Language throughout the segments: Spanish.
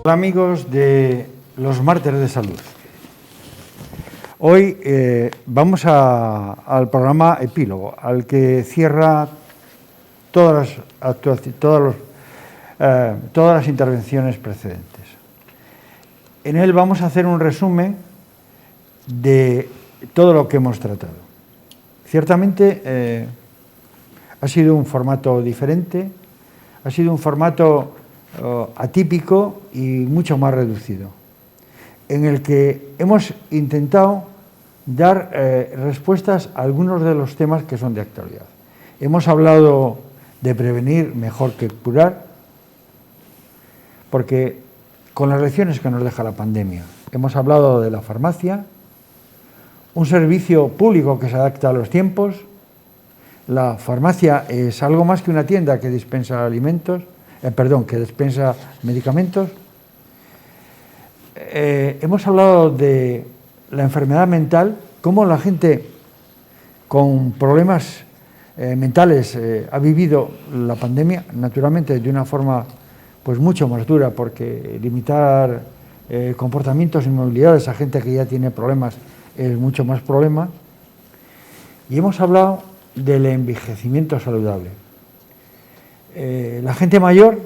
Amigos de los Mártires de Salud. Hoy vamos al programa epílogo, al que cierra todas las intervenciones precedentes. En él vamos a hacer un resumen de todo lo que hemos tratado. Ciertamente ha sido un formato diferente, ha sido un formato atípico y mucho más reducido, en el que hemos intentado dar respuestas a algunos de los temas que son de actualidad. Hemos hablado de prevenir mejor que curar, porque con las lecciones que nos deja la pandemia, hemos hablado de la farmacia, un servicio público que se adapta a los tiempos. La farmacia es algo más que una tienda que dispensa alimentos, que dispensa medicamentos. Hemos hablado de la enfermedad mental, cómo la gente con problemas mentales ha vivido la pandemia, naturalmente de una forma pues mucho más dura, porque limitar comportamientos y movilidades a gente que ya tiene problemas es mucho más problema. Y hemos hablado del envejecimiento saludable. La gente mayor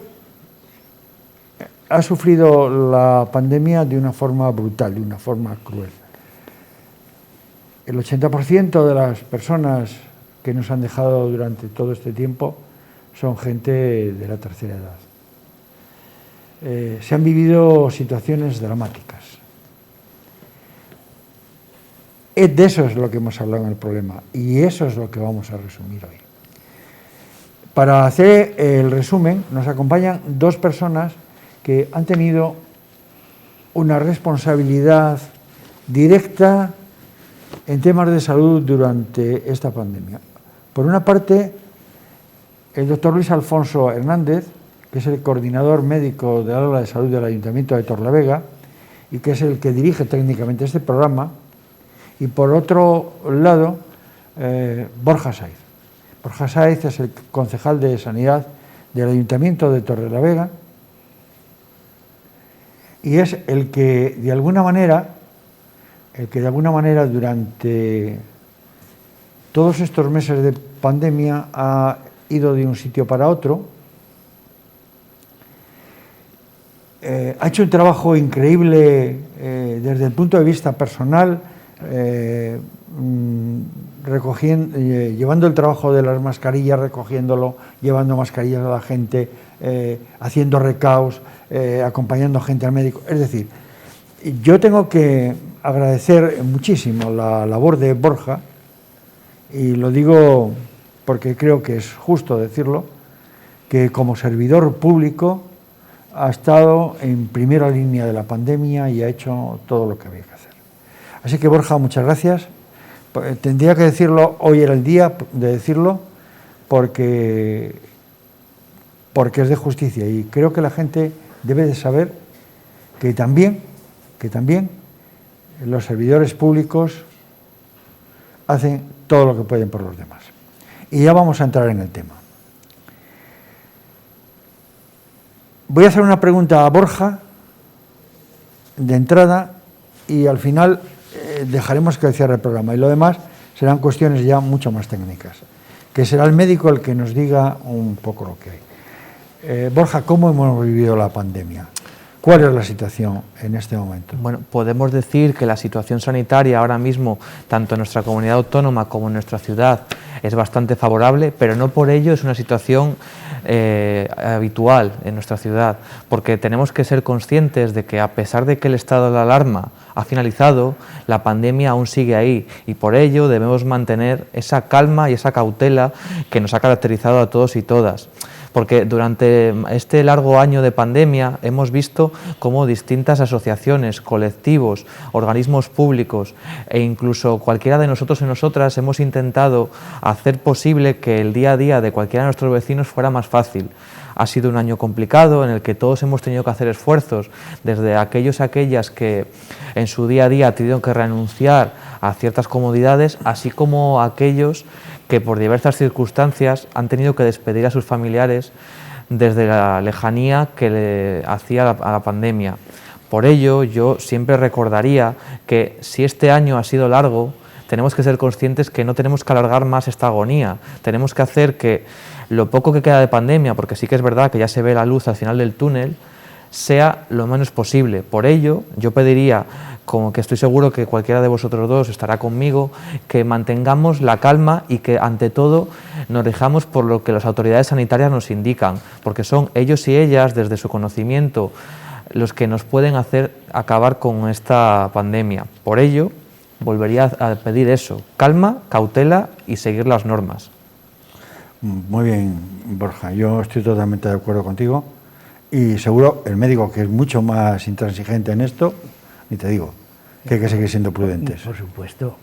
ha sufrido la pandemia de una forma brutal, de una forma cruel. El 80% de las personas que nos han dejado durante todo este tiempo son gente de la tercera edad. Se han vivido situaciones dramáticas. De eso es lo que hemos hablado en el problema y eso es lo que vamos a resumir hoy. Para hacer el resumen nos acompañan dos personas que han tenido una responsabilidad directa en temas de salud durante esta pandemia. Por una parte, el doctor Luis Alfonso Hernández, que es el coordinador médico del área de salud del Ayuntamiento de Torrelavega y que es el que dirige técnicamente este programa, y por otro lado, Borja Saiz. Borja Saiz es el concejal de Sanidad del Ayuntamiento de Torrelavega y es el que de alguna manera durante todos estos meses de pandemia ha ido de un sitio para otro, ha hecho un trabajo increíble desde el punto de vista personal, llevando el trabajo de las mascarillas, recogiéndolo, llevando mascarillas a la gente, haciendo recaos, acompañando gente al médico. Es decir, yo tengo que agradecer muchísimo la labor de Borja, y lo digo porque creo que es justo decirlo, que como servidor público ha estado en primera línea de la pandemia y ha hecho todo lo que había que hacer. Así que, Borja, muchas gracias. Tendría que decirlo, hoy era el día de decirlo, porque es de justicia y creo que la gente debe de saber que también los servidores públicos hacen todo lo que pueden por los demás. Y ya vamos a entrar en el tema. Voy a hacer una pregunta a Borja de entrada y al final dejaremos que cierre el programa y lo demás serán cuestiones ya mucho más técnicas, que será el médico el que nos diga un poco lo que hay. Borja, ¿cómo hemos vivido la pandemia? ¿Cuál es la situación en este momento? Bueno, podemos decir que la situación sanitaria ahora mismo, tanto en nuestra comunidad autónoma como en nuestra ciudad, es bastante favorable, pero no por ello es una situación habitual en nuestra ciudad, porque tenemos que ser conscientes de que a pesar de que el estado de alarma ha finalizado, la pandemia aún sigue ahí y por ello debemos mantener esa calma y esa cautela que nos ha caracterizado a todos y todas. Porque durante este largo año de pandemia hemos visto cómo distintas asociaciones, colectivos, organismos públicos e incluso cualquiera de nosotros y nosotras hemos intentado hacer posible que el día a día de cualquiera de nuestros vecinos fuera más fácil. Ha sido un año complicado en el que todos hemos tenido que hacer esfuerzos, desde aquellos y aquellas que en su día a día han tenido que renunciar a ciertas comodidades, así como aquellos que por diversas circunstancias han tenido que despedir a sus familiares desde la lejanía que le hacía a la pandemia. Por ello, yo siempre recordaría que si este año ha sido largo, tenemos que ser conscientes que no tenemos que alargar más esta agonía. Tenemos que hacer que lo poco que queda de pandemia, porque sí que es verdad que ya se ve la luz al final del túnel, sea lo menos posible. Por ello, yo pediría, como que estoy seguro que cualquiera de vosotros dos estará conmigo, que mantengamos la calma y que, ante todo, nos rijamos por lo que las autoridades sanitarias nos indican, porque son ellos y ellas, desde su conocimiento, los que nos pueden hacer acabar con esta pandemia. Por ello, volvería a pedir eso: calma, cautela y seguir las normas. Muy bien, Borja, yo estoy totalmente de acuerdo contigo y seguro el médico, que es mucho más intransigente en esto, ni te digo, que hay que seguir siendo prudentes. Por supuesto,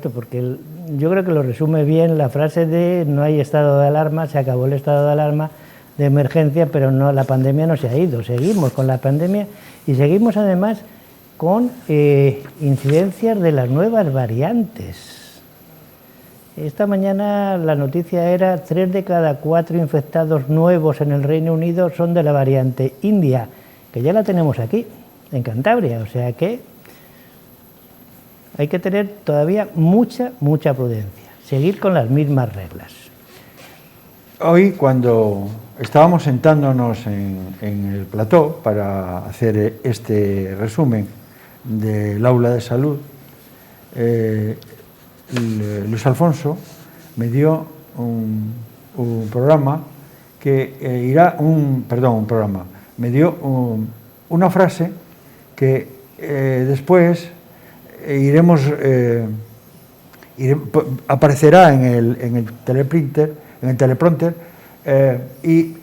porque yo creo que lo resume bien la frase de no hay estado de alarma, se acabó el estado de alarma de emergencia, pero no, la pandemia no se ha ido, seguimos con la pandemia y seguimos además con incidencias de las nuevas variantes. Esta mañana la noticia era 3 de cada 4 infectados nuevos en el Reino Unido son de la variante India, que ya la tenemos aquí, en Cantabria, o sea que hay que tener todavía mucha prudencia, seguir con las mismas reglas. Hoy, cuando estábamos sentándonos en el plató para hacer este resumen del aula de salud, Luis Alfonso me dio un programa que me dio una frase que después aparecerá en el teleprompter y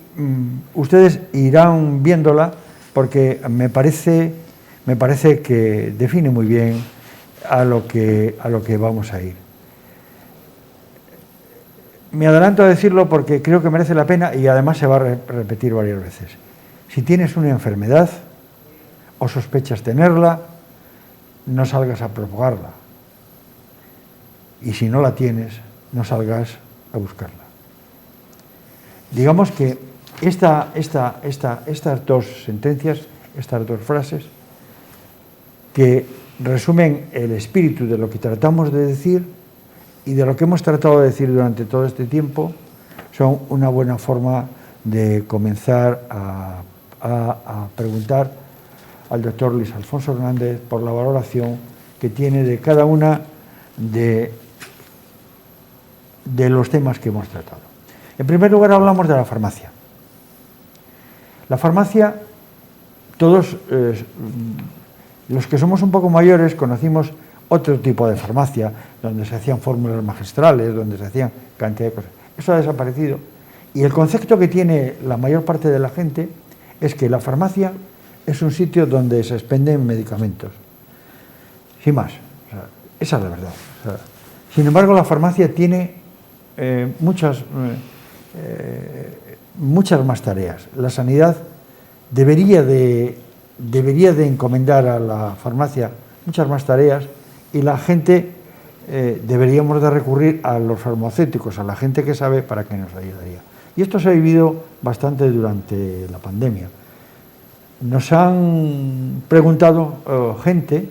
ustedes irán viéndola, porque me parece que define muy bien a lo que vamos a ir. Me adelanto a decirlo porque creo que merece la pena y además se va a repetir varias veces. Si tienes una enfermedad o sospechas tenerla, no salgas a propagarla. Y si no la tienes, no salgas a buscarla. Digamos que estas dos sentencias, estas dos frases, que resumen el espíritu de lo que tratamos de decir y de lo que hemos tratado de decir durante todo este tiempo, son una buena forma de comenzar a preguntar al doctor Luis Alfonso Hernández por la valoración que tiene de cada una de los temas que hemos tratado. En primer lugar, hablamos de la farmacia. La farmacia, todos los que somos un poco mayores conocimos otro tipo de farmacia, donde se hacían fórmulas magistrales, donde se hacían cantidad de cosas. Eso ha desaparecido y el concepto que tiene la mayor parte de la gente es que la farmacia es un sitio donde se expenden medicamentos. Sin más, esa es la verdad. Sin embargo, la farmacia tiene muchas más tareas. La sanidad debería de encomendar a la farmacia muchas más tareas y la gente deberíamos de recurrir a los farmacéuticos, a la gente que sabe, para que nos ayudaría. Y esto se ha vivido bastante durante la pandemia. Nos han preguntado gente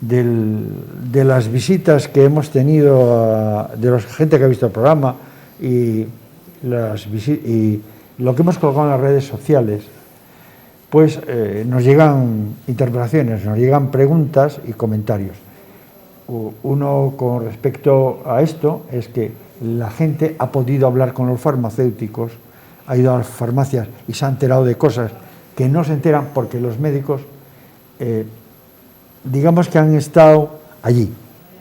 de las visitas que hemos tenido, de la gente que ha visto el programa y lo que hemos colocado en las redes sociales, pues nos llegan interpelaciones, nos llegan preguntas y comentarios. Uno con respecto a esto es que la gente ha podido hablar con los farmacéuticos, ha ido a las farmacias y se ha enterado de cosas que no se enteran porque los médicos, digamos que han estado allí,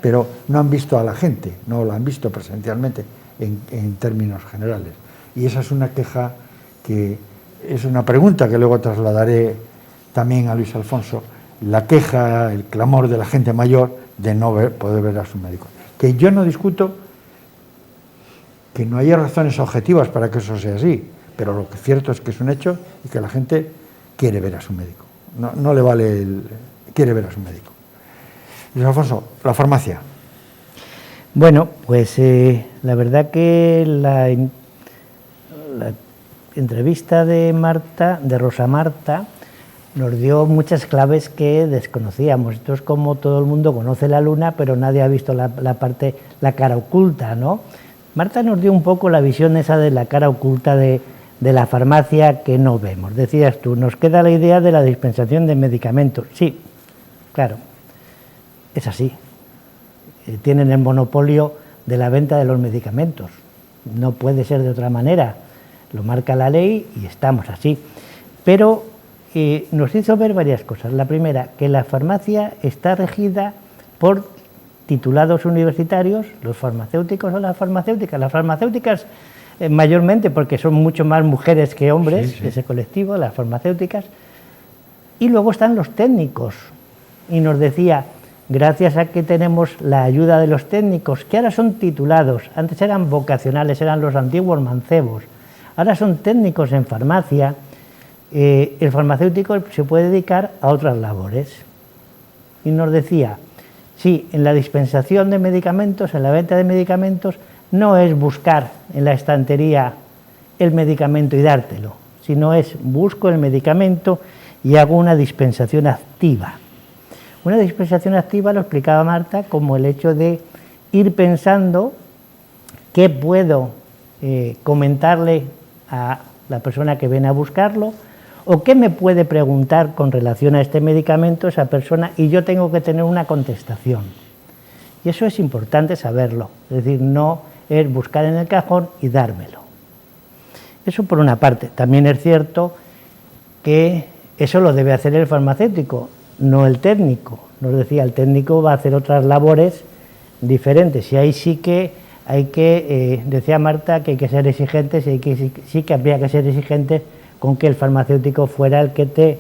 pero no han visto a la gente, no la han visto presencialmente en términos generales. Y esa es una queja que es una pregunta que luego trasladaré también a Luis Alfonso, la queja, el clamor de la gente mayor de no poder ver a su médico. Que yo no discuto que no haya razones objetivas para que eso sea así, pero lo que es cierto es que es un hecho y que la gente quiere ver a su médico. No le vale quiere ver a su médico. Luis Alfonso, la farmacia. Bueno, pues la verdad que la entrevista de Marta, de Rosa Marta, nos dio muchas claves que desconocíamos. Esto es como todo el mundo conoce la luna, pero nadie ha visto la cara oculta, ¿no? Marta nos dio un poco la visión esa de la cara oculta de la farmacia que no vemos. Decías tú, nos queda la idea de la dispensación de medicamentos. Sí, claro, es así. Tienen el monopolio de la venta de los medicamentos. No puede ser de otra manera. Lo marca la ley y estamos así. Pero nos hizo ver varias cosas. La primera, que la farmacia está regida por titulados universitarios, los farmacéuticos o las farmacéuticas. Las farmacéuticas mayormente porque son mucho más mujeres que hombres, ese colectivo, las farmacéuticas. Y luego están los técnicos. Y nos decía, gracias a que tenemos la ayuda de los técnicos, que ahora son titulados, antes eran vocacionales, eran los antiguos mancebos, ahora son técnicos en farmacia, el farmacéutico se puede dedicar a otras labores. Y nos decía, sí, en la dispensación de medicamentos, en la venta de medicamentos, no es buscar en la estantería el medicamento y dártelo, sino es busco el medicamento y hago una dispensación activa. Una dispensación activa lo explicaba Marta como el hecho de ir pensando qué puedo comentarle a la persona que viene a buscarlo o qué me puede preguntar con relación a este medicamento esa persona y yo tengo que tener una contestación. Y eso es importante saberlo, es decir, no es buscar en el cajón y dármelo. Eso por una parte. También es cierto que eso lo debe hacer el farmacéutico, no el técnico. Nos decía, el técnico va a hacer otras labores diferentes y ahí sí que hay que, decía Marta, que hay que ser exigentes y sí que habría que ser exigentes con que el farmacéutico fuera el que te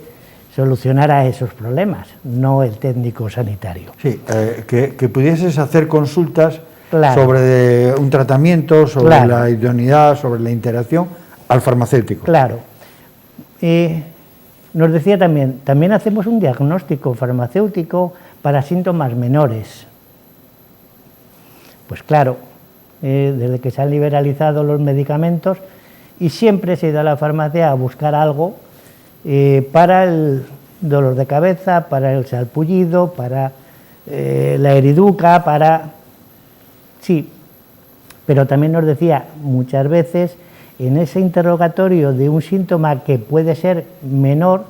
solucionara esos problemas, no el técnico sanitario. Sí, que pudieses hacer consultas claro. sobre un tratamiento, sobre claro. la idoneidad, sobre la interacción al farmacéutico. Claro. Nos decía también hacemos un diagnóstico farmacéutico para síntomas menores. Pues claro, desde que se han liberalizado los medicamentos y siempre se ha ido a la farmacia a buscar algo para el dolor de cabeza, para el sarpullido, para la heriduca, para... Sí, pero también nos decía muchas veces en ese interrogatorio de un síntoma que puede ser menor,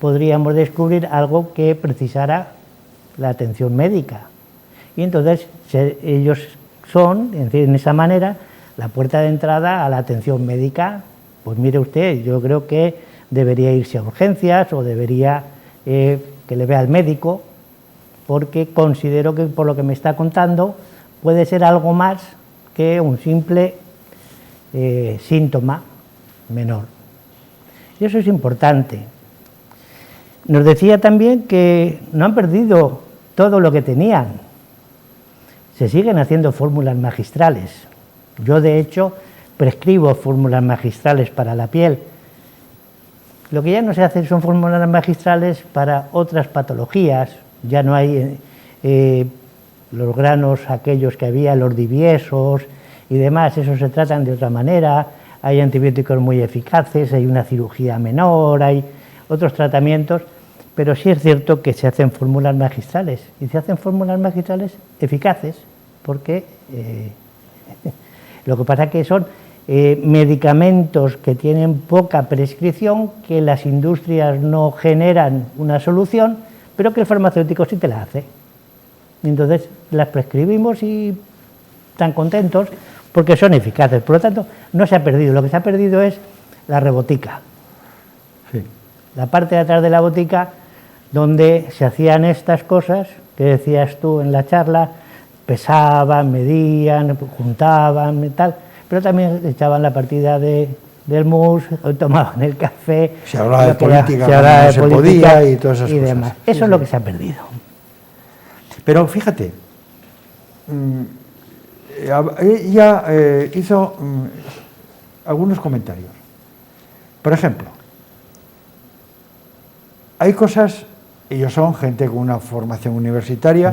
podríamos descubrir algo que precisara la atención médica. Y entonces ellos son, en esa manera, la puerta de entrada a la atención médica. Pues mire usted, yo creo que debería irse a urgencias o debería que le vea al médico, porque considero que por lo que me está contando puede ser algo más que un simple síntoma menor. Y eso es importante. Nos decía también que no han perdido todo lo que tenían. Se siguen haciendo fórmulas magistrales. Yo, de hecho, prescribo fórmulas magistrales para la piel. Lo que ya no se hace son fórmulas magistrales para otras patologías. Ya no hay los granos aquellos que había, los diviesos y demás, esos se tratan de otra manera, hay antibióticos muy eficaces, hay una cirugía menor, hay otros tratamientos, pero sí es cierto que se hacen fórmulas magistrales, y se hacen fórmulas magistrales eficaces, porque lo que pasa es que son medicamentos que tienen poca prescripción, que las industrias no generan una solución, pero que el farmacéutico sí te la hace. Y entonces las prescribimos y están contentos porque son eficaces. Por lo tanto, no se ha perdido. Lo que se ha perdido es la rebotica. Sí. La parte de atrás de la botica donde se hacían estas cosas que decías tú en la charla, pesaban, medían, juntaban y tal, pero también echaban la partida del mus, tomaban el café. Se hablaba de política, no se podía y todas esas cosas. Demás. Eso es lo que se ha perdido. Pero fíjate, ella hizo algunos comentarios. Por ejemplo, hay cosas, ellos son gente con una formación universitaria,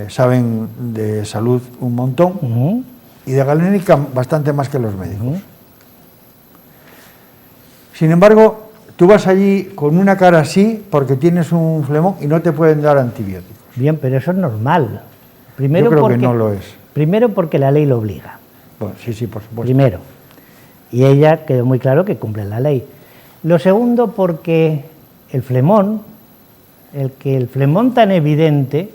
saben de salud un montón y de galénica bastante más que los médicos. Sin embargo, tú vas allí con una cara así porque tienes un flemón y no te pueden dar antibióticos. Bien, pero eso es normal. Primero Yo creo porque, que no lo es. Primero porque la ley lo obliga. Bueno, sí, por supuesto. Primero. Y ella quedó muy claro que cumple la ley. Lo segundo porque el flemón tan evidente,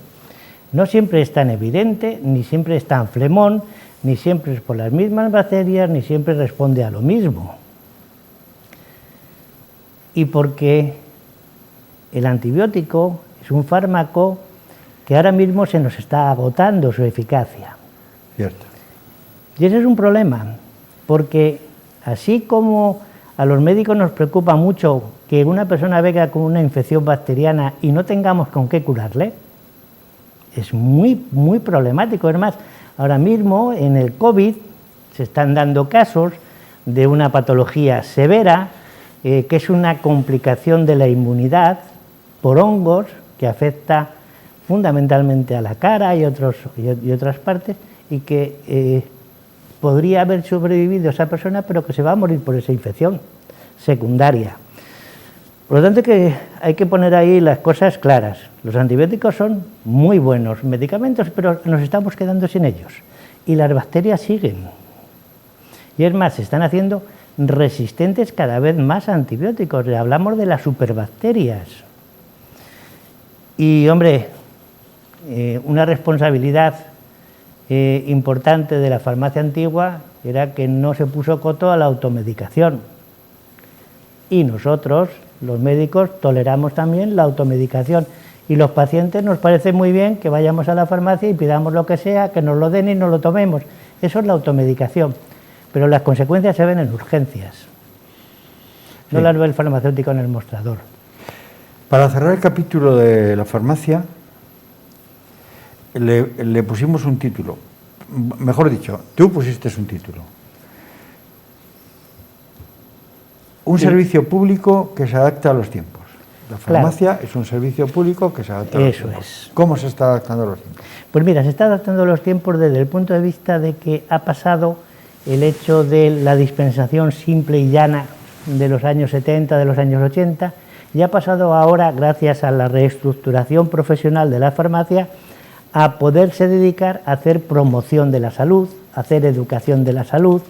no siempre es tan evidente, ni siempre es tan flemón, ni siempre es por las mismas bacterias, ni siempre responde a lo mismo. Y porque el antibiótico es un fármaco que ahora mismo se nos está agotando su eficacia. Cierto. Y ese es un problema, porque así como a los médicos nos preocupa mucho que una persona venga con una infección bacteriana y no tengamos con qué curarle, es muy problemático. Es más, ahora mismo en el COVID se están dando casos de una patología severa, que es una complicación de la inmunidad por hongos que afecta fundamentalmente a la cara y otras partes, y que podría haber sobrevivido esa persona, pero que se va a morir por esa infección secundaria. Por lo tanto, hay que poner ahí las cosas claras. Los antibióticos son muy buenos medicamentos, pero nos estamos quedando sin ellos. Y las bacterias siguen. Y es más, se están haciendo resistentes cada vez más a antibióticos. Hablamos de las superbacterias. Y, hombre, una responsabilidad importante de la farmacia antigua era que no se puso coto a la automedicación. Y nosotros, los médicos, toleramos también la automedicación. Y los pacientes nos parece muy bien que vayamos a la farmacia y pidamos lo que sea, que nos lo den y nos lo tomemos. Eso es la automedicación. Pero las consecuencias se ven en urgencias. No las ve el farmacéutico en el mostrador. Para cerrar el capítulo de la farmacia, le pusimos un título. Mejor dicho, tú pusiste un título. Un servicio público que se adapta a los tiempos. La farmacia es un servicio público que se adapta a los tiempos. Eso es. ¿Cómo se está adaptando a los tiempos? Pues mira, se está adaptando a los tiempos desde el punto de vista de que ha pasado el hecho de la dispensación simple y llana de los años 70, de los años 80, y ha pasado ahora, gracias a la reestructuración profesional de la farmacia, a poderse dedicar a hacer promoción de la salud, a hacer educación de la salud,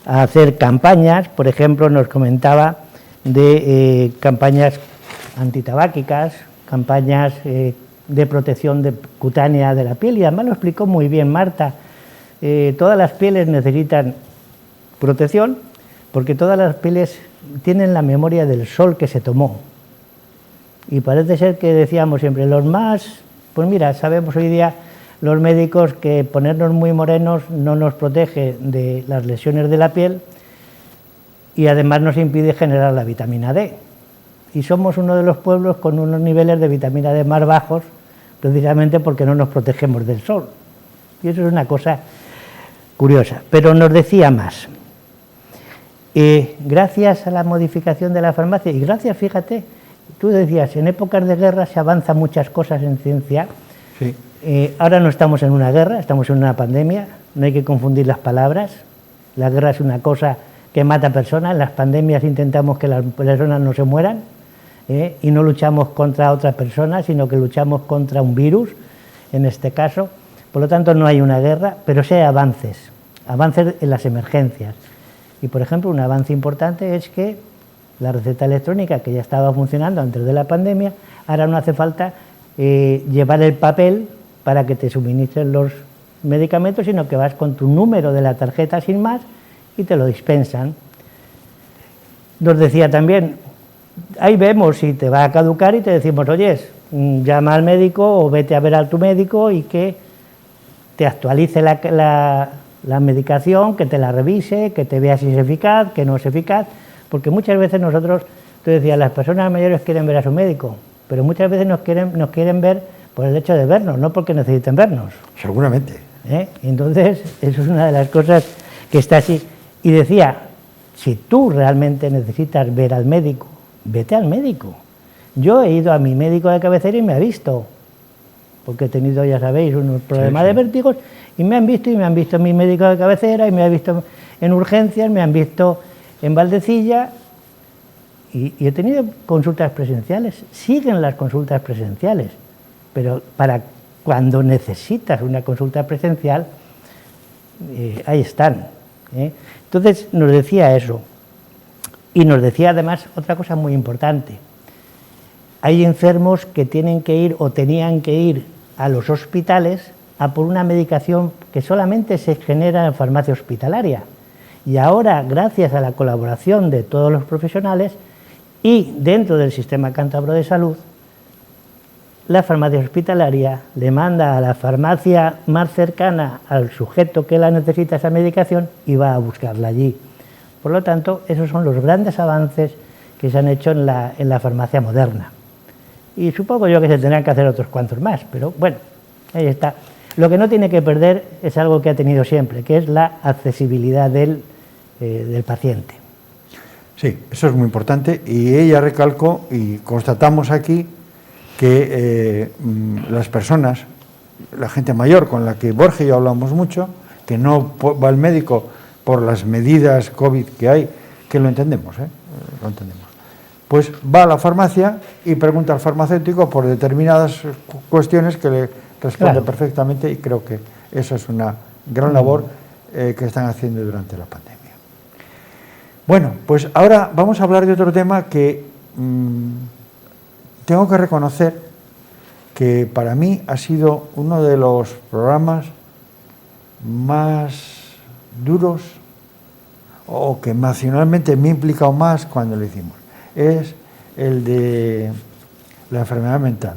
a hacer campañas. Por ejemplo, nos comentaba de campañas antitabáquicas, campañas de protección cutánea de la piel, y además lo explicó muy bien Marta. Todas las pieles necesitan protección porque todas las pieles tienen la memoria del sol que se tomó. Y parece ser que decíamos siempre, los más, pues mira, sabemos hoy día los médicos que ponernos muy morenos no nos protege de las lesiones de la piel y además nos impide generar la vitamina D. Y somos uno de los pueblos con unos niveles de vitamina D más bajos, precisamente porque no nos protegemos del sol. Y eso es una cosa curiosa. Pero nos decía más. Gracias a la modificación de la farmacia, y gracias, fíjate, tú decías, en épocas de guerra se avanzan muchas cosas en ciencia. Sí. Ahora no estamos en una guerra, estamos en una pandemia, no hay que confundir las palabras. La guerra es una cosa que mata personas, en las pandemias intentamos que las personas no se mueran, y no luchamos contra otras personas, sino que luchamos contra un virus, en este caso. Por lo tanto, no hay una guerra, pero sí hay avances en las emergencias. Y, por ejemplo, un avance importante es que la receta electrónica, que ya estaba funcionando antes de la pandemia, ahora no hace falta llevar el papel para que te suministren los medicamentos, sino que vas con tu número de la tarjeta sin más y te lo dispensan. Nos decía también, ahí vemos si te va a caducar y te decimos, oye, llama al médico o vete a ver a tu médico y que te actualice la medicación, que te la revise, que te vea si es eficaz, que no es eficaz, porque muchas veces nosotros, tú decías, las personas mayores quieren ver a su médico, pero muchas veces nos quieren ver por el hecho de vernos, no porque necesiten vernos. Seguramente. Entonces, eso es una de las cosas que está así. Y decía, si tú realmente necesitas ver al médico, vete al médico. Yo he ido a mi médico de cabecera y me ha visto, porque he tenido, ya sabéis, unos problemas de vértigos, y me han visto en mi médico de cabecera, y me ha visto en urgencias, me han visto en Valdecilla, Y he tenido consultas presenciales, siguen las consultas presenciales, pero para cuando necesitas una consulta presencial, ahí están. Entonces nos decía eso, y nos decía además otra cosa muy importante. Hay enfermos que tienen que ir o tenían que ir a los hospitales a por una medicación que solamente se genera en farmacia hospitalaria. Y ahora, gracias a la colaboración de todos los profesionales y dentro del sistema cántabro de salud, la farmacia hospitalaria le manda a la farmacia más cercana al sujeto que la necesita esa medicación y va a buscarla allí. Por lo tanto, esos son los grandes avances que se han hecho en la farmacia moderna. Y supongo yo que se tendrán que hacer otros cuantos más, pero bueno, ahí está. Lo que no tiene que perder es algo que ha tenido siempre, que es la accesibilidad del paciente. Sí, eso es muy importante, y ella recalcó, y constatamos aquí, que las personas, la gente mayor con la que Borja y yo hablamos mucho, que no va al médico por las medidas COVID que hay, que lo entendemos, lo entendemos, pues va a la farmacia y pregunta al farmacéutico por determinadas cuestiones que le responde claro, perfectamente, y creo que eso es una gran labor que están haciendo durante la pandemia. Bueno, pues ahora vamos a hablar de otro tema que tengo que reconocer que para mí ha sido uno de los programas más duros, o que emocionalmente me ha implicado más cuando lo hicimos. Es el de la enfermedad mental.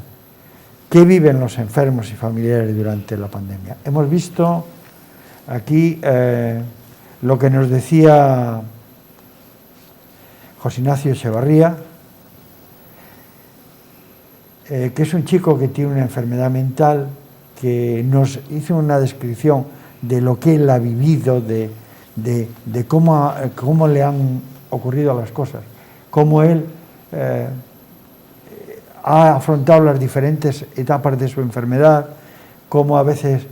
¿Qué viven los enfermos y familiares durante la pandemia? Hemos visto aquí lo que nos decía José Ignacio Echevarría, que es un chico que tiene una enfermedad mental, que nos hizo una descripción de lo que él ha vivido, de cómo le han ocurrido las cosas, cómo él ha afrontado las diferentes etapas de su enfermedad, cómo a veces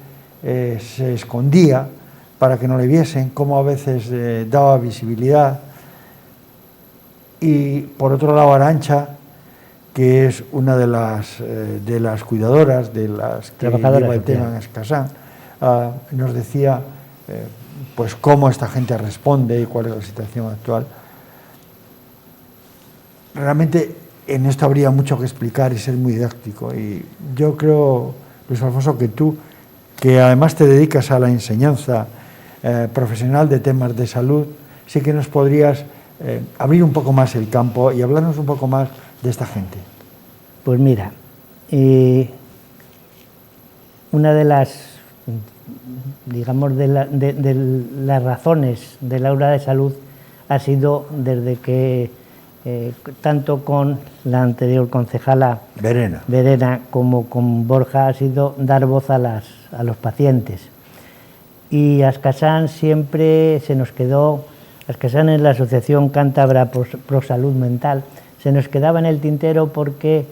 se escondía para que no le viesen, cómo a veces daba visibilidad. Y por otro lado, Arantxa, que es una de las cuidadoras, de las que lleva el tema en Ascasán, nos decía pues cómo esta gente responde y cuál es la situación actual. Realmente en esto habría mucho que explicar y ser muy didáctico, y yo creo, Luis Alfonso, que tú, que además te dedicas a la enseñanza profesional de temas de salud, sí que nos podrías abrir un poco más el campo y hablarnos un poco más de esta gente. Pues mira, una de las, digamos, de las razones del aula de salud ha sido desde que tanto con la anterior concejala Verena como con Borja ha sido dar voz a los pacientes. Y Ascasán siempre se nos quedó, Ascasán es la Asociación Cántabra Pro Salud Mental, se nos quedaba en el tintero porque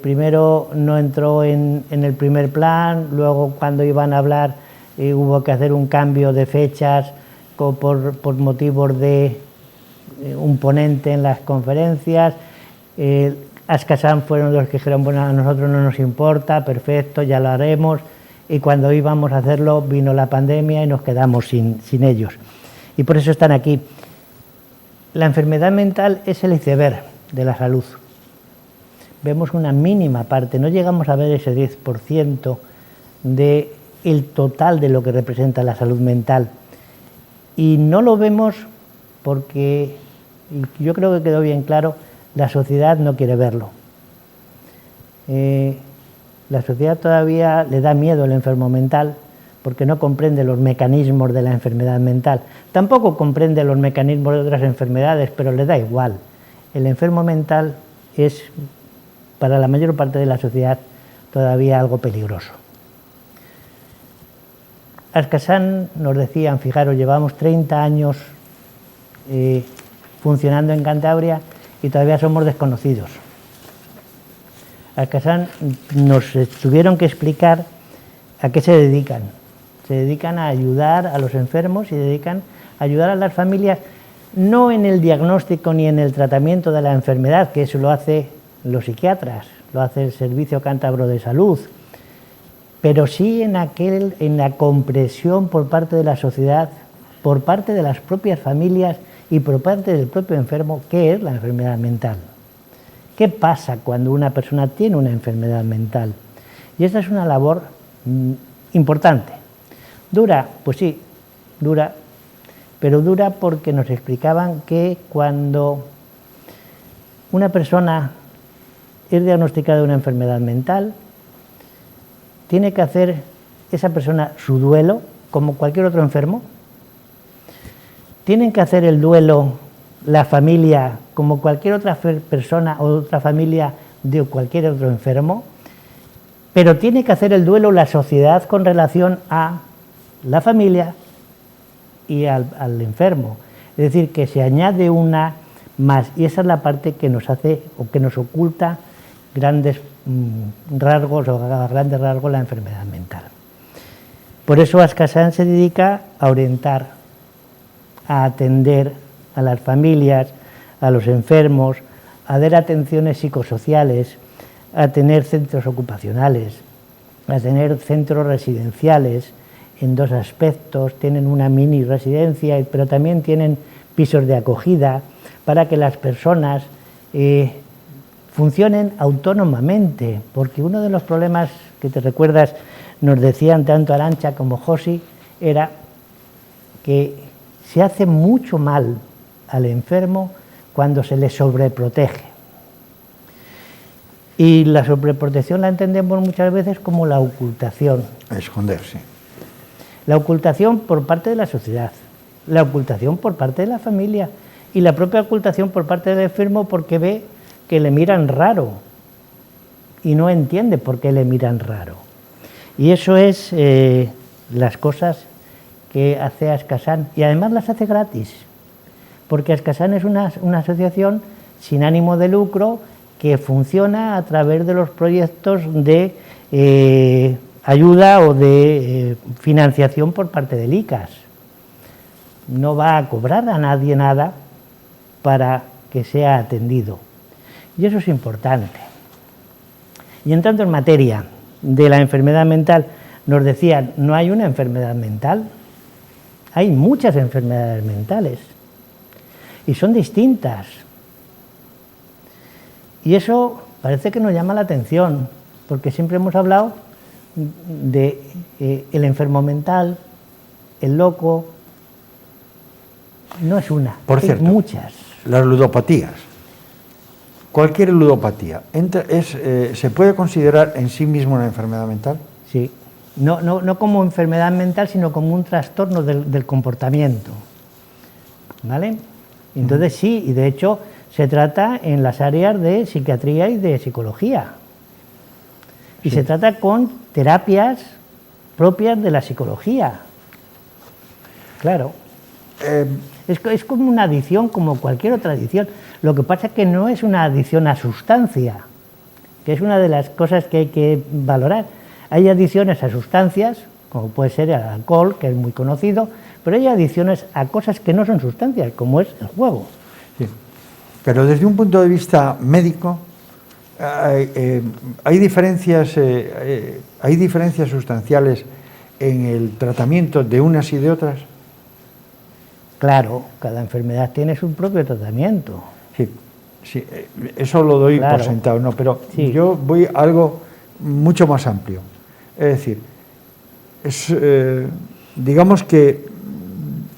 primero no entró en el primer plan, luego cuando iban a hablar hubo que hacer un cambio de fechas por motivos de un ponente en las conferencias. Ascasán fueron los que dijeron, bueno, a nosotros no nos importa, perfecto, ya lo haremos, y cuando íbamos a hacerlo vino la pandemia y nos quedamos sin ellos. Y por eso están aquí. La enfermedad mental es el iceberg de la salud. Vemos una mínima parte, no llegamos a ver ese 10% del total de lo que representa la salud mental. Y no lo vemos porque, y yo creo que quedó bien claro, la sociedad no quiere verlo. La sociedad todavía le da miedo al enfermo mental porque no comprende los mecanismos de la enfermedad mental. Tampoco comprende los mecanismos de otras enfermedades, pero le da igual. El enfermo mental es, para la mayor parte de la sociedad, todavía algo peligroso. Ascasán nos decían, fijaros, llevamos 30 años funcionando en Cantabria y todavía somos desconocidos. Ascasán nos tuvieron que explicar a qué se dedican. Se dedican a ayudar a los enfermos y se dedican a ayudar a las familias no en el diagnóstico ni en el tratamiento de la enfermedad, que eso lo hacen los psiquiatras, lo hace el Servicio Cántabro de Salud, pero sí en la comprensión por parte de la sociedad, por parte de las propias familias y por parte del propio enfermo, ¿qué es la enfermedad mental? ¿Qué pasa cuando una persona tiene una enfermedad mental? Y esta es una labor importante. ¿Dura? Pues sí, dura, pero dura porque nos explicaban que cuando una persona es diagnosticada de una enfermedad mental, tiene que hacer esa persona su duelo, como cualquier otro enfermo. Tienen que hacer el duelo la familia, como cualquier otra persona o otra familia de cualquier otro enfermo, pero tiene que hacer el duelo la sociedad con relación a la familia y al enfermo. Es decir, que se añade una más, y esa es la parte que nos hace o que nos oculta grandes rasgos o a grandes rasgos la enfermedad mental. Por eso Ascasan se dedica a orientar, a atender a las familias, a los enfermos, a dar atenciones psicosociales, a tener centros ocupacionales, a tener centros residenciales en dos aspectos. Tienen una mini residencia, pero también tienen pisos de acogida para que las personas funcionen autónomamente, porque uno de los problemas que te recuerdas nos decían tanto Arantxa como Josi era que se hace mucho mal al enfermo cuando se le sobreprotege. Y la sobreprotección la entendemos muchas veces como la ocultación. Esconderse. La ocultación por parte de la sociedad, la ocultación por parte de la familia y la propia ocultación por parte del enfermo porque ve que le miran raro y no entiende por qué le miran raro. Y eso es las cosas que hace Ascasan, y además las hace gratis, porque Ascasan es una asociación sin ánimo de lucro que funciona a través de los proyectos de ayuda o de financiación por parte del ICAS. No va a cobrar a nadie nada para que sea atendido. Y eso es importante. Y entrando en materia de la enfermedad mental, nos decían, no hay una enfermedad mental, hay muchas enfermedades mentales y son distintas. Y eso parece que nos llama la atención, porque siempre hemos hablado de el enfermo mental, el loco. No es una, por cierto, muchas. Las ludopatías. Cualquier ludopatía, ¿se puede considerar en sí mismo una enfermedad mental? Sí, no como enfermedad mental, sino como un trastorno del comportamiento. ¿Vale? Entonces sí, y de hecho se trata en las áreas de psiquiatría y de psicología. Y sí, se trata con terapias propias de la psicología. Claro. Es como una adicción, como cualquier otra adicción. Lo que pasa es que no es una adicción a sustancia, que es una de las cosas que hay que valorar. Hay adicciones a sustancias, como puede ser el alcohol, que es muy conocido, pero hay adicciones a cosas que no son sustancias, como es el juego. Sí. Pero desde un punto de vista médico, hay diferencias sustanciales en el tratamiento de unas y de otras. Claro, cada enfermedad tiene su propio tratamiento. Sí, sí, eso lo doy por sentado, ¿no? Pero sí, yo voy a algo mucho más amplio. Es decir, digamos que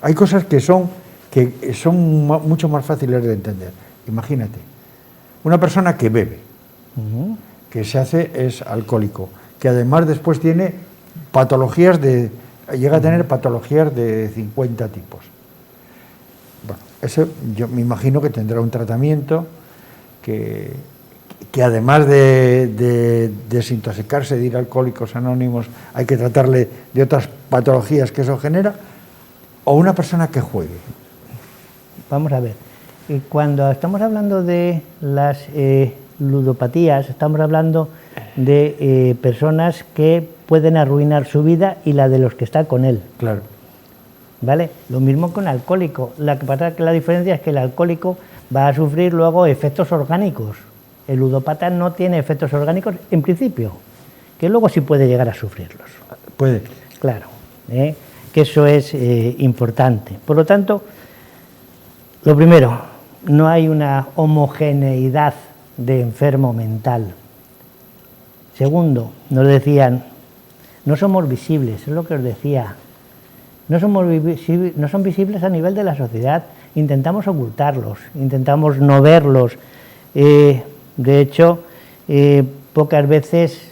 hay cosas que son mucho más fáciles de entender. Imagínate, una persona que bebe, que es alcohólico, que además después tiene patologías llega a tener patologías de 50 tipos. Bueno, eso yo me imagino que tendrá un tratamiento que además de desintoxicarse, de ir a Alcohólicos Anónimos, hay que tratarle de otras patologías que eso genera, o una persona que juegue. Vamos a ver, cuando estamos hablando de las ludopatías, estamos hablando de personas que pueden arruinar su vida y la de los que están con él. Claro. ¿vale? Lo mismo con alcohólico. La que pasa es que la diferencia es que el alcohólico va a sufrir luego efectos orgánicos. El ludópata no tiene efectos orgánicos en principio, que luego sí puede llegar a sufrirlos. Puede. Claro, que eso es importante. Por lo tanto, lo primero, no hay una homogeneidad de enfermo mental. Segundo, nos decían, no somos visibles, es lo que os decía. No son visibles a nivel de la sociedad, intentamos ocultarlos, intentamos no verlos. De hecho, pocas veces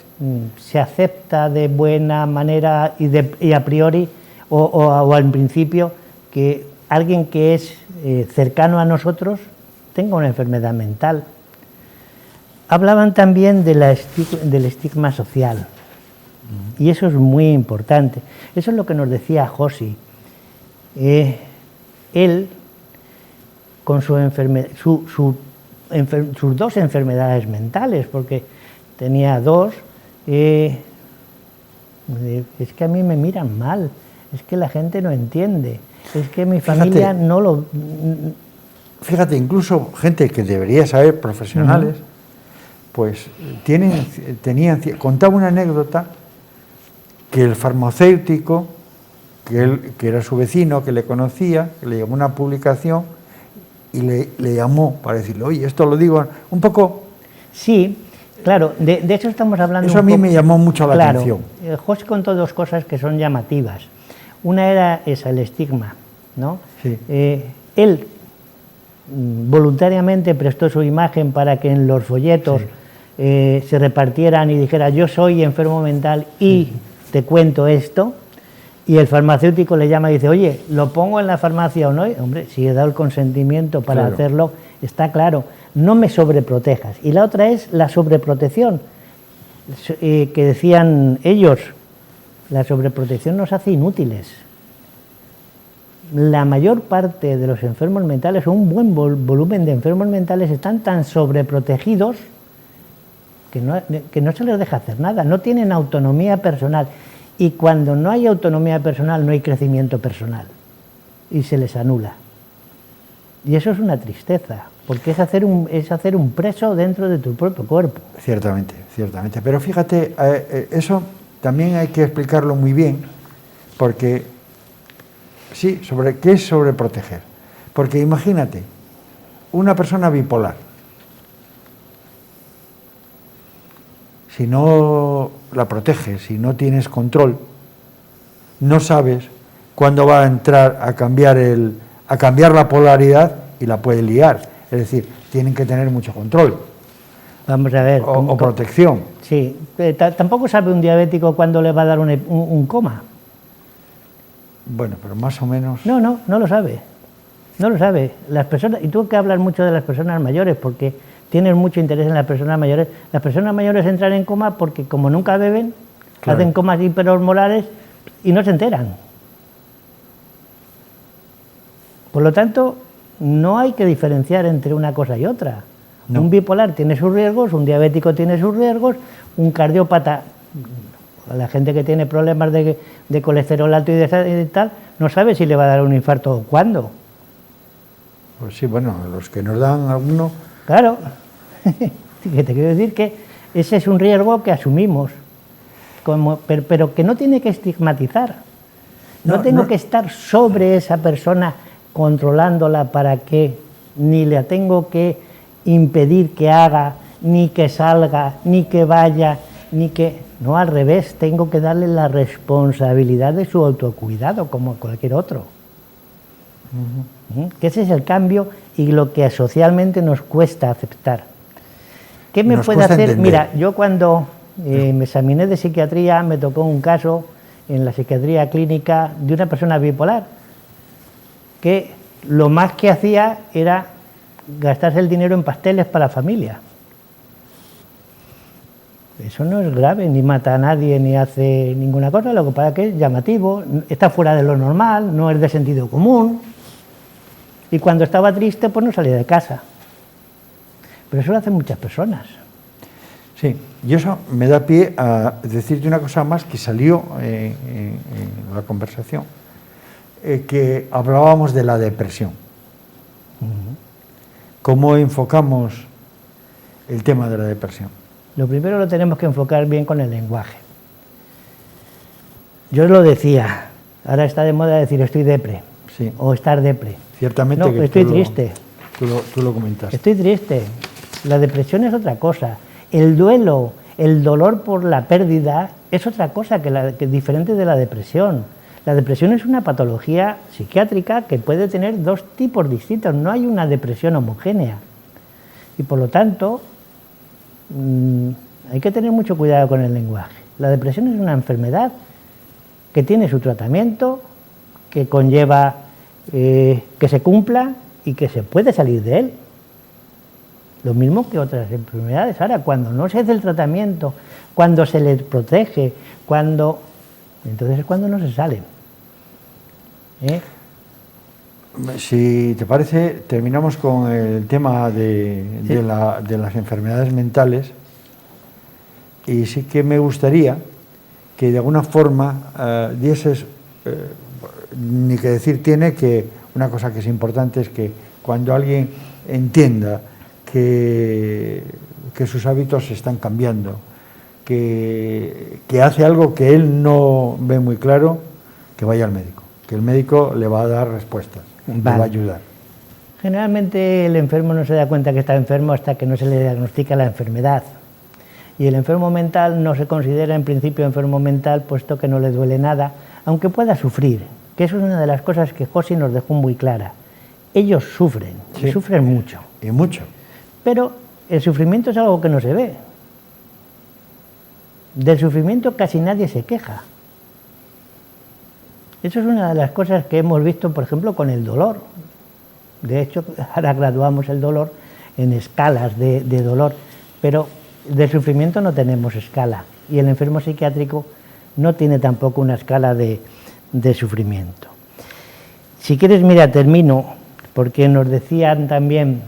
se acepta de buena manera y a priori o al principio que alguien que es cercano a nosotros tenga una enfermedad mental. Hablaban también del estigma social. Y eso es muy importante. Eso es lo que nos decía Josi. Él, con sus dos enfermedades mentales, porque tenía dos, es que a mí me miran mal, es que la gente no entiende, es que mi familia no lo... Fíjate, incluso gente que debería saber, profesionales, pues contaba una anécdota que el farmacéutico, que era su vecino, que le conocía, que le llamó una publicación y le llamó para decirle, oye, esto lo digo un poco... Sí, claro, de eso estamos hablando. Eso a mí me llamó mucho la atención. José contó dos cosas que son llamativas. Una era esa, el estigma, ¿no? Sí. Él voluntariamente prestó su imagen para que en los folletos se repartieran y dijera, yo soy enfermo mental y te cuento esto, y el farmacéutico le llama y dice, oye, ¿lo pongo en la farmacia o no? Hombre, si he dado el consentimiento para hacerlo, está claro, no me sobreprotejas. Y la otra es la sobreprotección, que decían ellos, la sobreprotección nos hace inútiles. La mayor parte de los enfermos mentales, o un buen volumen de enfermos mentales, están tan sobreprotegidos que no se les deja hacer nada, no tienen autonomía personal. Y cuando no hay autonomía personal, no hay crecimiento personal. Y se les anula. Y eso es una tristeza, porque es hacer un preso dentro de tu propio cuerpo. Ciertamente, ciertamente. Pero fíjate, eso también hay que explicarlo muy bien, porque sí, sobre qué es sobreproteger. Porque imagínate, una persona bipolar, si no la proteges, si no tienes control, no sabes cuándo va a entrar a cambiar la polaridad y la puede liar. Es decir, tienen que tener mucho control. Vamos a ver. O protección. Sí, tampoco sabe un diabético cuándo le va a dar un coma. Bueno, pero más o menos... No lo sabe. No lo sabe. Las personas, y tú que hablas mucho de las personas mayores, porque tienes mucho interés en las personas mayores entran en coma porque como nunca beben, hacen comas hiperosmolares y no se enteran. Por lo tanto, no hay que diferenciar entre una cosa y otra. No. Un bipolar tiene sus riesgos, un diabético tiene sus riesgos, un cardiópata, la gente que tiene problemas de colesterol alto y de tal, no sabe si le va a dar un infarto o cuándo. Pues sí, bueno, los que nos dan alguno... Claro, que te quiero decir que ese es un riesgo que asumimos, pero que no tiene que estigmatizar. No tengo que estar sobre esa persona controlándola para que, ni le tengo que impedir que haga, ni que salga, ni que vaya, ni que... No, al revés, tengo que darle la responsabilidad de su autocuidado como cualquier otro. Que ese es el cambio y lo que socialmente nos cuesta aceptar. ¿Qué me puede hacer? Entender. Mira, yo cuando me examiné de psiquiatría me tocó un caso en la psiquiatría clínica de una persona bipolar que lo más que hacía era gastarse el dinero en pasteles para la familia. Eso no es grave, ni mata a nadie, ni hace ninguna cosa, lo que pasa es que es llamativo, está fuera de lo normal, no es de sentido común, y cuando estaba triste pues no salía de casa. Pero eso lo hacen muchas personas. Sí, y eso me da pie a decirte una cosa más que salió en la conversación. que hablábamos de la depresión. ¿Cómo enfocamos el tema de la depresión? Lo primero lo tenemos que enfocar bien con el lenguaje. Yo os lo decía, ahora está de moda decir estoy depre, Sí. o estar depre. Ciertamente No, que estoy triste. Tú lo comentaste. Estoy triste. La depresión es otra cosa. El duelo, el dolor por la pérdida es otra cosa que diferente de la depresión. La depresión es una patología psiquiátrica que puede tener dos tipos distintos. No hay una depresión homogénea. Y por lo tanto, hay que tener mucho cuidado con el lenguaje. La depresión es una enfermedad que tiene su tratamiento, que conlleva que se cumpla y que se puede salir de él. Lo mismo que otras enfermedades. Ahora, cuando no se hace el tratamiento, cuando se les protege, entonces es cuando no se sale. Si te parece, terminamos con el tema de las enfermedades mentales, y sí que me gustaría que de alguna forma dieses, ni que decir tiene, que una cosa que es importante es que cuando alguien entienda que sus hábitos se están cambiando, que hace algo que él no ve muy claro, que vaya al médico, que el médico le va a dar respuestas, le va a ayudar. Generalmente el enfermo no se da cuenta que está enfermo hasta que no se le diagnostica la enfermedad. Y el enfermo mental no se considera en principio enfermo mental, puesto que no le duele nada, aunque pueda sufrir, que eso es una de las cosas que Josi nos dejó muy clara. Ellos sufren, sí, y sufren mucho. Y mucho. Pero el sufrimiento es algo que no se ve. Del sufrimiento casi nadie se queja. Eso es una de las cosas que hemos visto, por ejemplo, con el dolor. De hecho, ahora graduamos el dolor en escalas de dolor, pero del sufrimiento no tenemos escala. Y el enfermo psiquiátrico no tiene tampoco una escala de sufrimiento. Si quieres, mira, termino, porque nos decían también,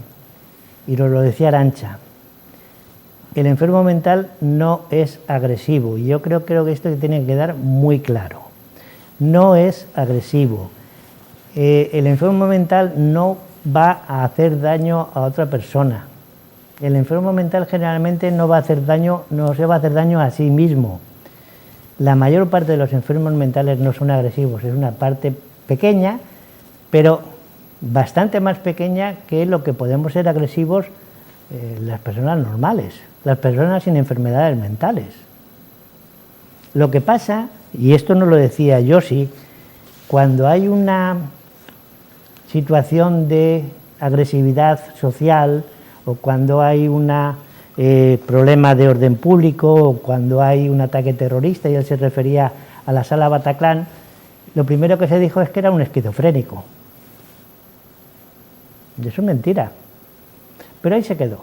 y nos lo decía Arantxa, el enfermo mental no es agresivo, y yo creo que esto tiene que quedar muy claro. No es agresivo. El enfermo mental no va a hacer daño a otra persona. El enfermo mental generalmente no se va a hacer daño a sí mismo. La mayor parte de los enfermos mentales no son agresivos, es una parte pequeña, pero bastante más pequeña que lo que podemos ser agresivos las personas normales, las personas sin enfermedades mentales. Lo que pasa, y esto nos lo decía Josi, cuando hay una situación de agresividad social, o cuando hay un problema de orden público, o cuando hay un ataque terrorista, y él se refería a la sala Bataclan, lo primero que se dijo es que era un esquizofrénico. Y eso es mentira. Pero ahí se quedó.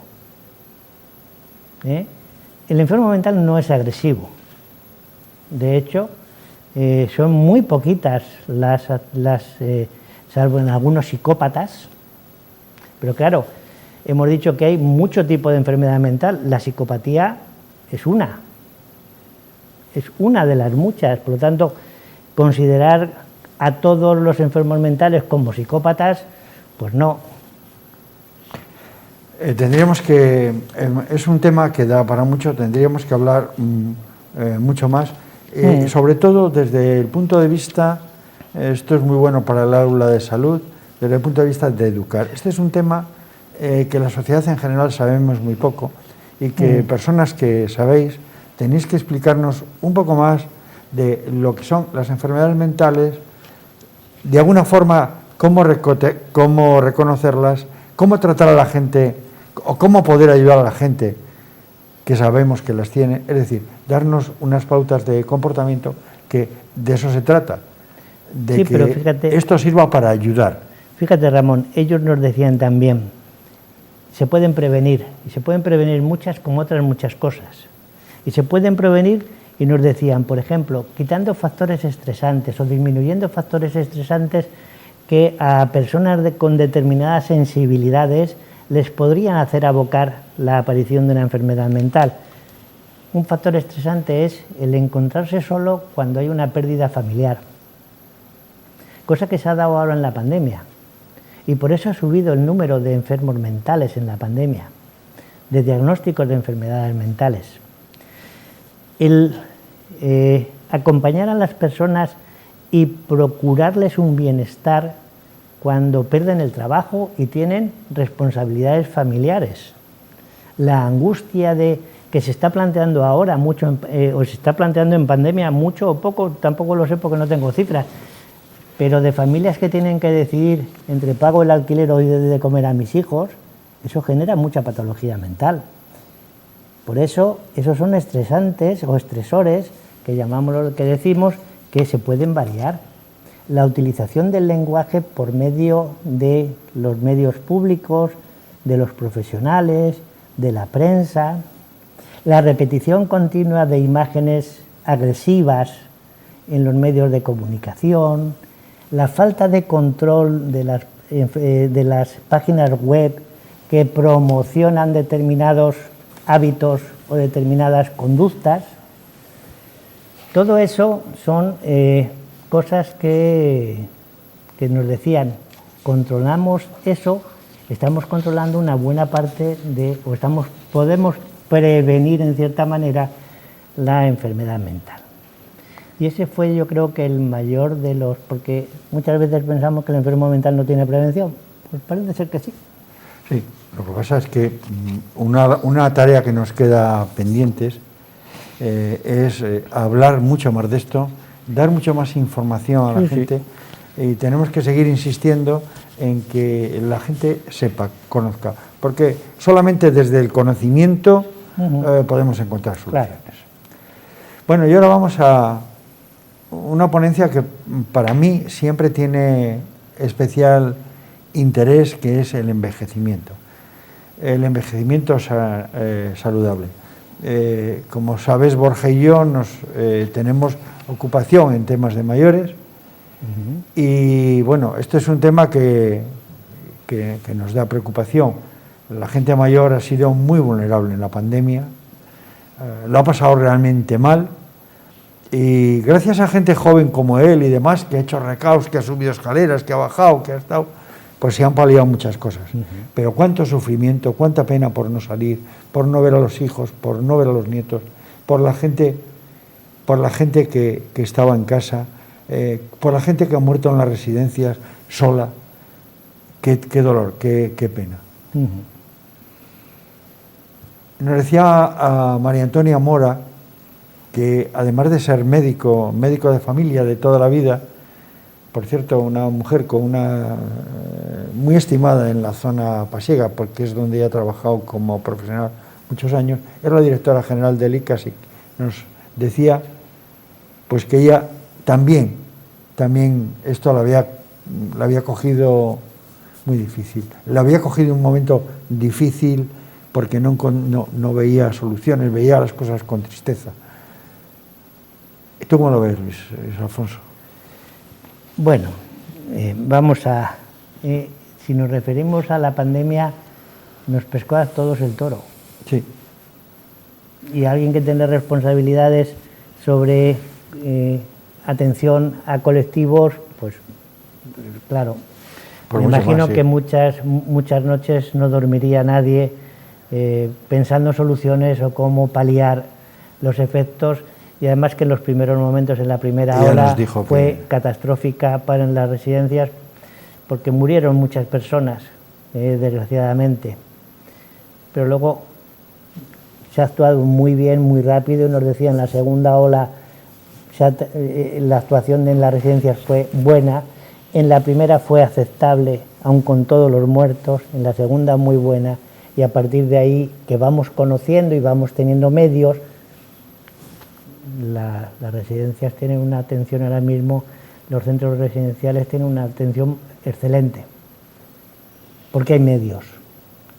El enfermo mental no es agresivo. De hecho, son muy poquitas salvo en algunos psicópatas. Pero claro, hemos dicho que hay mucho tipo de enfermedad mental. La psicopatía es una de las muchas. Por lo tanto, considerar a todos los enfermos mentales como psicópatas, pues no. Tendríamos que, es un tema que da para mucho, tendríamos que hablar mucho más, sobre todo desde el punto de vista, esto es muy bueno para el aula de salud, desde el punto de vista de educar. Este es un tema que la sociedad en general sabemos muy poco, y que personas que sabéis tenéis que explicarnos un poco más de lo que son las enfermedades mentales, de alguna forma cómo reconocerlas, cómo tratar a la gente, o cómo poder ayudar a la gente que sabemos que las tiene, es decir, darnos unas pautas de comportamiento, que de eso se trata, de sí, que fíjate, esto sirva para ayudar. Fíjate, Ramón, ellos nos decían también, se pueden prevenir, y se pueden prevenir muchas como otras muchas cosas, y se pueden prevenir, y nos decían, por ejemplo, quitando factores estresantes o disminuyendo factores estresantes que a personas con determinadas sensibilidades les podrían hacer abocar la aparición de una enfermedad mental. Un factor estresante es el encontrarse solo cuando hay una pérdida familiar. cosa que se ha dado ahora en la pandemia. Y por eso ha subido el número de enfermos mentales en la pandemia, de diagnósticos de enfermedades mentales. El acompañar a las personas y procurarles un bienestar cuando pierden el trabajo y tienen responsabilidades familiares. La angustia que se está planteando ahora mucho, o se está planteando en pandemia mucho o poco, tampoco lo sé porque no tengo cifras, pero de familias que tienen que decidir entre pago el alquiler o de comer a mis hijos, eso genera mucha patología mental. Por eso, esos son estresantes o estresores, que llamamos lo que decimos, que se pueden variar. La utilización del lenguaje por medio de los medios públicos, de los profesionales, de la prensa, la repetición continua de imágenes agresivas en los medios de comunicación, la falta de control de las páginas web que promocionan determinados hábitos o determinadas conductas. Todo eso son cosas que nos decían, controlamos eso, estamos controlando una buena parte podemos prevenir en cierta manera la enfermedad mental. Y ese fue, yo creo, que el mayor de los, porque muchas veces pensamos que el enfermo mental no tiene prevención, pues parece ser que sí. Sí, lo que pasa es que una tarea que nos queda pendientes es hablar mucho más de esto, dar mucho más información a la gente, y tenemos que seguir insistiendo en que la gente sepa, conozca, porque solamente desde el conocimiento podemos encontrar soluciones. Claro. Bueno, y ahora vamos a una ponencia que para mí siempre tiene especial interés, que es el envejecimiento. El envejecimiento saludable. Como sabes, Borja y yo tenemos ocupación en temas de mayores, y bueno, esto es un tema que nos da preocupación. La gente mayor ha sido muy vulnerable en la pandemia, lo ha pasado realmente mal, y gracias a gente joven como él y demás, que ha hecho recaos, que ha subido escaleras, que ha bajado, que ha estado, pues se han paliado muchas cosas. Pero cuánto sufrimiento, cuánta pena por no salir, por no ver a los hijos, por no ver a los nietos, por la gente que estaba en casa, por la gente que ha muerto en las residencias sola. Qué dolor, qué pena. Nos decía a María Antonia Mora que, además de ser médico de familia de toda la vida, por cierto, una mujer muy estimada en la zona pasiega, porque es donde ella ha trabajado como profesional muchos años, es la directora general del ICAS, y nos decía pues que ella también esto la había cogido muy difícil. La había cogido en un momento difícil porque no veía soluciones, veía las cosas con tristeza. ¿Tú cómo lo ves, Luis Alfonso? Bueno, si nos referimos a la pandemia, nos pescó a todos el toro. Sí. Y alguien que tiene responsabilidades sobre atención a colectivos, pues claro, me imagino que muchas noches no dormiría nadie pensando soluciones o cómo paliar los efectos, y además que en los primeros momentos, en la primera ola, fue catastrófica para las residencias, porque murieron muchas personas, desgraciadamente. Pero luego se ha actuado muy bien, muy rápido, y nos decían, en la segunda ola la actuación en las residencias fue buena, en la primera fue aceptable, aun con todos los muertos, en la segunda muy buena, y a partir de ahí, que vamos conociendo y vamos teniendo medios, las residencias tienen una atención ahora mismo, los centros residenciales tienen una atención excelente, porque hay medios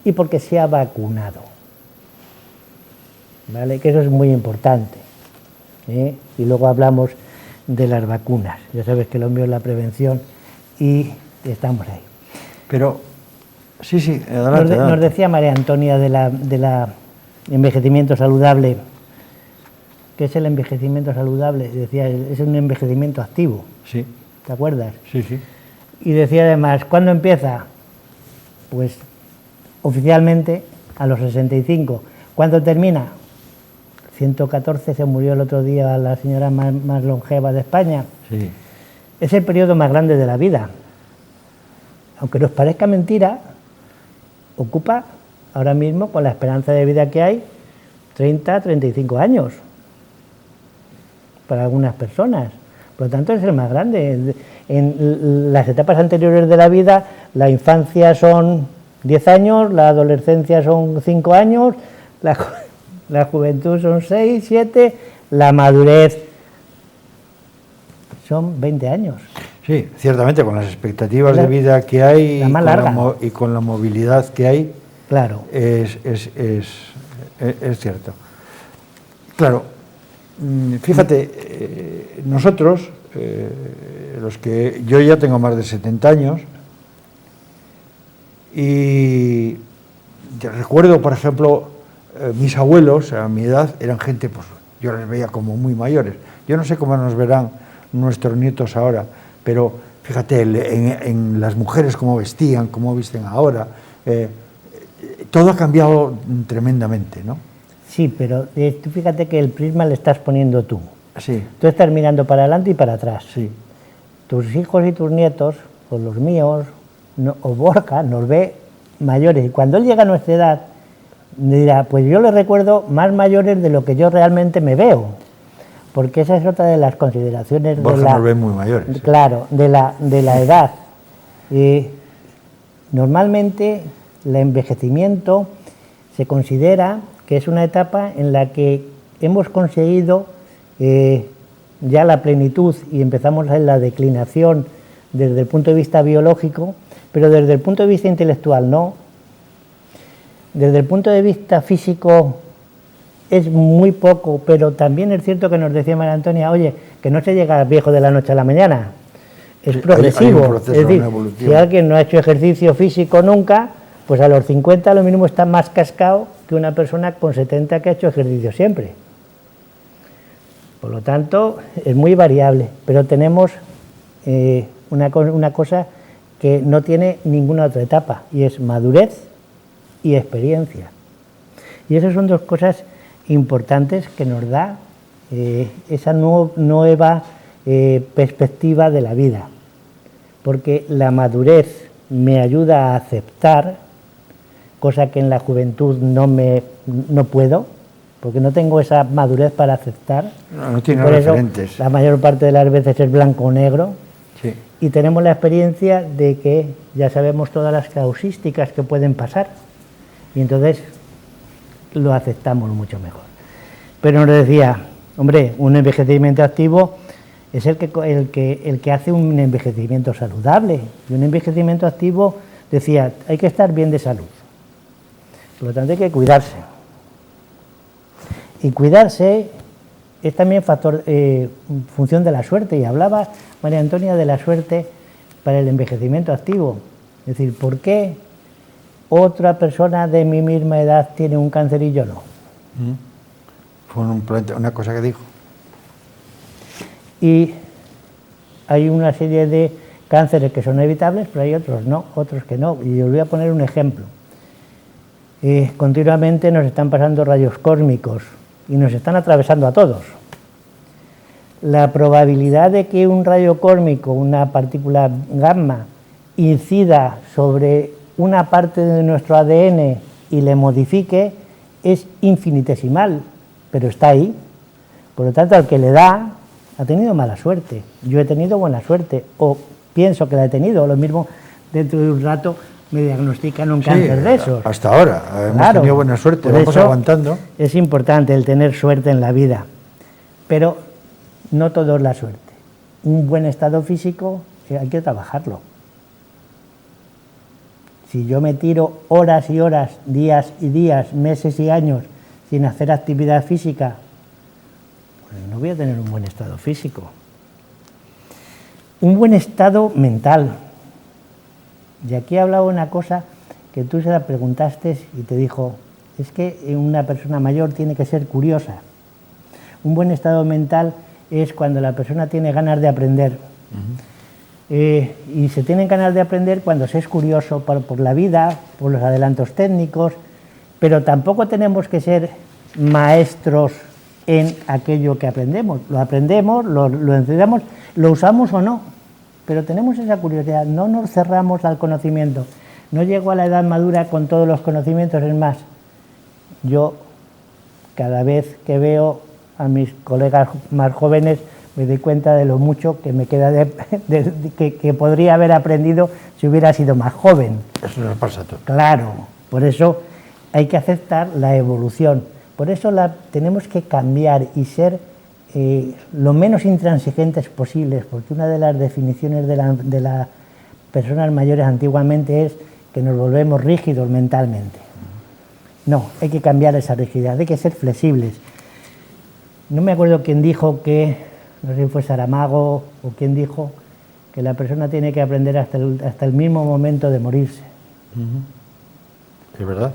y porque se ha vacunado, ¿vale? Que eso es muy importante, ¿eh? Y luego hablamos de las vacunas. Ya sabes que lo mío es la prevención y estamos ahí. Pero, sí, adelante. Nos decía María Antonia de la envejecimiento saludable. ¿Qué es el envejecimiento saludable? Decía, es un envejecimiento activo. Sí. ¿te acuerdas? Sí, sí. Y decía además, ¿cuándo empieza? Pues oficialmente a los 65. ¿Cuándo termina? 114, se murió el otro día la señora más longeva de España. Sí. Es el periodo más grande de la vida. Aunque nos parezca mentira, ocupa ahora mismo, con la esperanza de vida que hay, 30, 35 años para algunas personas. Por lo tanto, es el más grande. En las etapas anteriores de la vida, la infancia son 10 años, la adolescencia son 5 años, la juventud son 6, 7, la madurez son 20 años. Sí, ciertamente, con las expectativas de vida que hay la más larga. y con la movilidad que hay, claro, es cierto. Claro, fíjate, nosotros, los que yo ya tengo más de 70 años, y recuerdo, por ejemplo, mis abuelos a mi edad eran gente, pues yo les veía como muy mayores. Yo no sé cómo nos verán nuestros nietos ahora, pero fíjate en las mujeres cómo vestían, cómo visten ahora, todo ha cambiado tremendamente, ¿no? Sí, pero tú fíjate que el prisma le estás poniendo tú. Sí. Tú estás mirando para adelante y para atrás. Sí. Tus hijos y tus nietos, o los míos, o Borja, nos ve mayores. Y cuando él llega a nuestra edad, me dirá, pues yo les recuerdo más mayores de lo que yo realmente me veo. Porque esa es otra de las consideraciones Borja de la... nos ve muy mayores. Claro, de la edad. Normalmente el envejecimiento se considera que es una etapa en la que hemos conseguido ya la plenitud y empezamos en la declinación desde el punto de vista biológico, pero desde el punto de vista intelectual no. Desde el punto de vista físico es muy poco, pero también es cierto que nos decía María Antonia, oye, que no se llega viejo de la noche a la mañana, es progresivo. Hay un proceso, es decir, una evolución. si alguien no ha hecho ejercicio físico nunca, pues a los 50 lo mínimo está más cascado que una persona con 70 que ha hecho ejercicio siempre. Por lo tanto, es muy variable, pero tenemos una cosa que no tiene ninguna otra etapa, y es madurez y experiencia. Y esas son dos cosas importantes que nos da esa nueva perspectiva de la vida, porque la madurez me ayuda a aceptar, cosa que en la juventud no puedo, porque no tengo esa madurez para aceptar. No tiene por referentes. Eso, la mayor parte de las veces es blanco o negro. Sí. Y tenemos la experiencia de que ya sabemos todas las causísticas que pueden pasar, y entonces lo aceptamos mucho mejor. Pero nos decía, hombre, un envejecimiento activo es el que hace un envejecimiento saludable. Y un envejecimiento activo, decía, hay que estar bien de salud. Por lo tanto, hay que cuidarse. Y cuidarse es también función de la suerte. Y hablaba María Antonia de la suerte para el envejecimiento activo. Es decir, ¿por qué otra persona de mi misma edad tiene un cáncer y yo no? Fue una cosa que dijo. Y hay una serie de cánceres que son evitables, pero hay otros no, otros que no. Y os voy a poner un ejemplo. Continuamente nos están pasando rayos cósmicos y nos están atravesando a todos. La probabilidad de que un rayo cósmico, una partícula gamma, incida sobre una parte de nuestro ADN y le modifique es infinitesimal, pero está ahí. Por lo tanto, al que le da, ha tenido mala suerte. Yo he tenido buena suerte, o pienso que la he tenido. Lo mismo, dentro de un rato me diagnostican un cáncer de esos. Hasta ahora hemos tenido buena suerte, por vamos eso aguantando. Es importante el tener suerte en la vida, pero no todo es la suerte. Un buen estado físico hay que trabajarlo. Si yo me tiro horas y horas, días y días, meses y años sin hacer actividad física, pues no voy a tener un buen estado físico. Un buen estado mental. Y aquí hablaba una cosa que tú se la preguntaste y te dijo, es que una persona mayor tiene que ser curiosa. Un buen estado mental es cuando la persona tiene ganas de aprender. y se tienen ganas de aprender cuando se es curioso por la vida, por los adelantos técnicos, pero tampoco tenemos que ser maestros en aquello que aprendemos. Lo aprendemos, lo estudiamos, lo usamos o no, pero tenemos esa curiosidad, no nos cerramos al conocimiento. No llego a la edad madura con todos los conocimientos, es más, yo cada vez que veo a mis colegas más jóvenes me doy cuenta de lo mucho que me queda que podría haber aprendido si hubiera sido más joven. Eso nos pasa a todos. Claro, por eso hay que aceptar la evolución, por eso tenemos que cambiar y ser lo menos intransigentes posibles, porque una de las definiciones de las personas mayores antiguamente es que nos volvemos rígidos mentalmente. No, hay que cambiar esa rigidez, hay que ser flexibles. No me acuerdo quién dijo que, no sé si fue Saramago o quién dijo, que la persona tiene que aprender hasta el mismo momento de morirse. ¿Es verdad?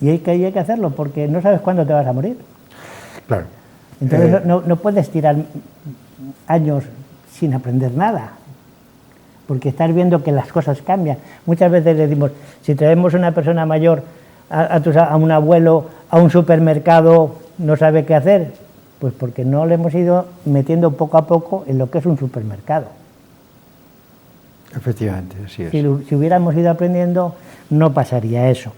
Y hay que hacerlo, porque no sabes cuándo te vas a morir. Claro. Entonces no puedes tirar años sin aprender nada, porque estás viendo que las cosas cambian. Muchas veces decimos, si traemos a una persona mayor, a un abuelo, a un supermercado, no sabe qué hacer, pues porque no le hemos ido metiendo poco a poco en lo que es un supermercado. Efectivamente, así es. Si hubiéramos ido aprendiendo, no pasaría eso.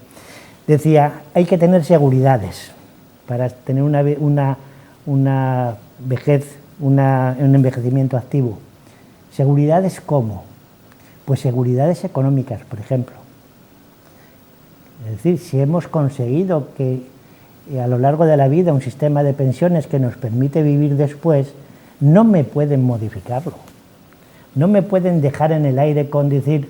Decía, hay que tener seguridades para tener una vejez, un envejecimiento activo. ¿Seguridades cómo? Pues seguridades económicas, por ejemplo. Es decir, si hemos conseguido que a lo largo de la vida un sistema de pensiones que nos permite vivir después, no me pueden modificarlo. No me pueden dejar en el aire con decir,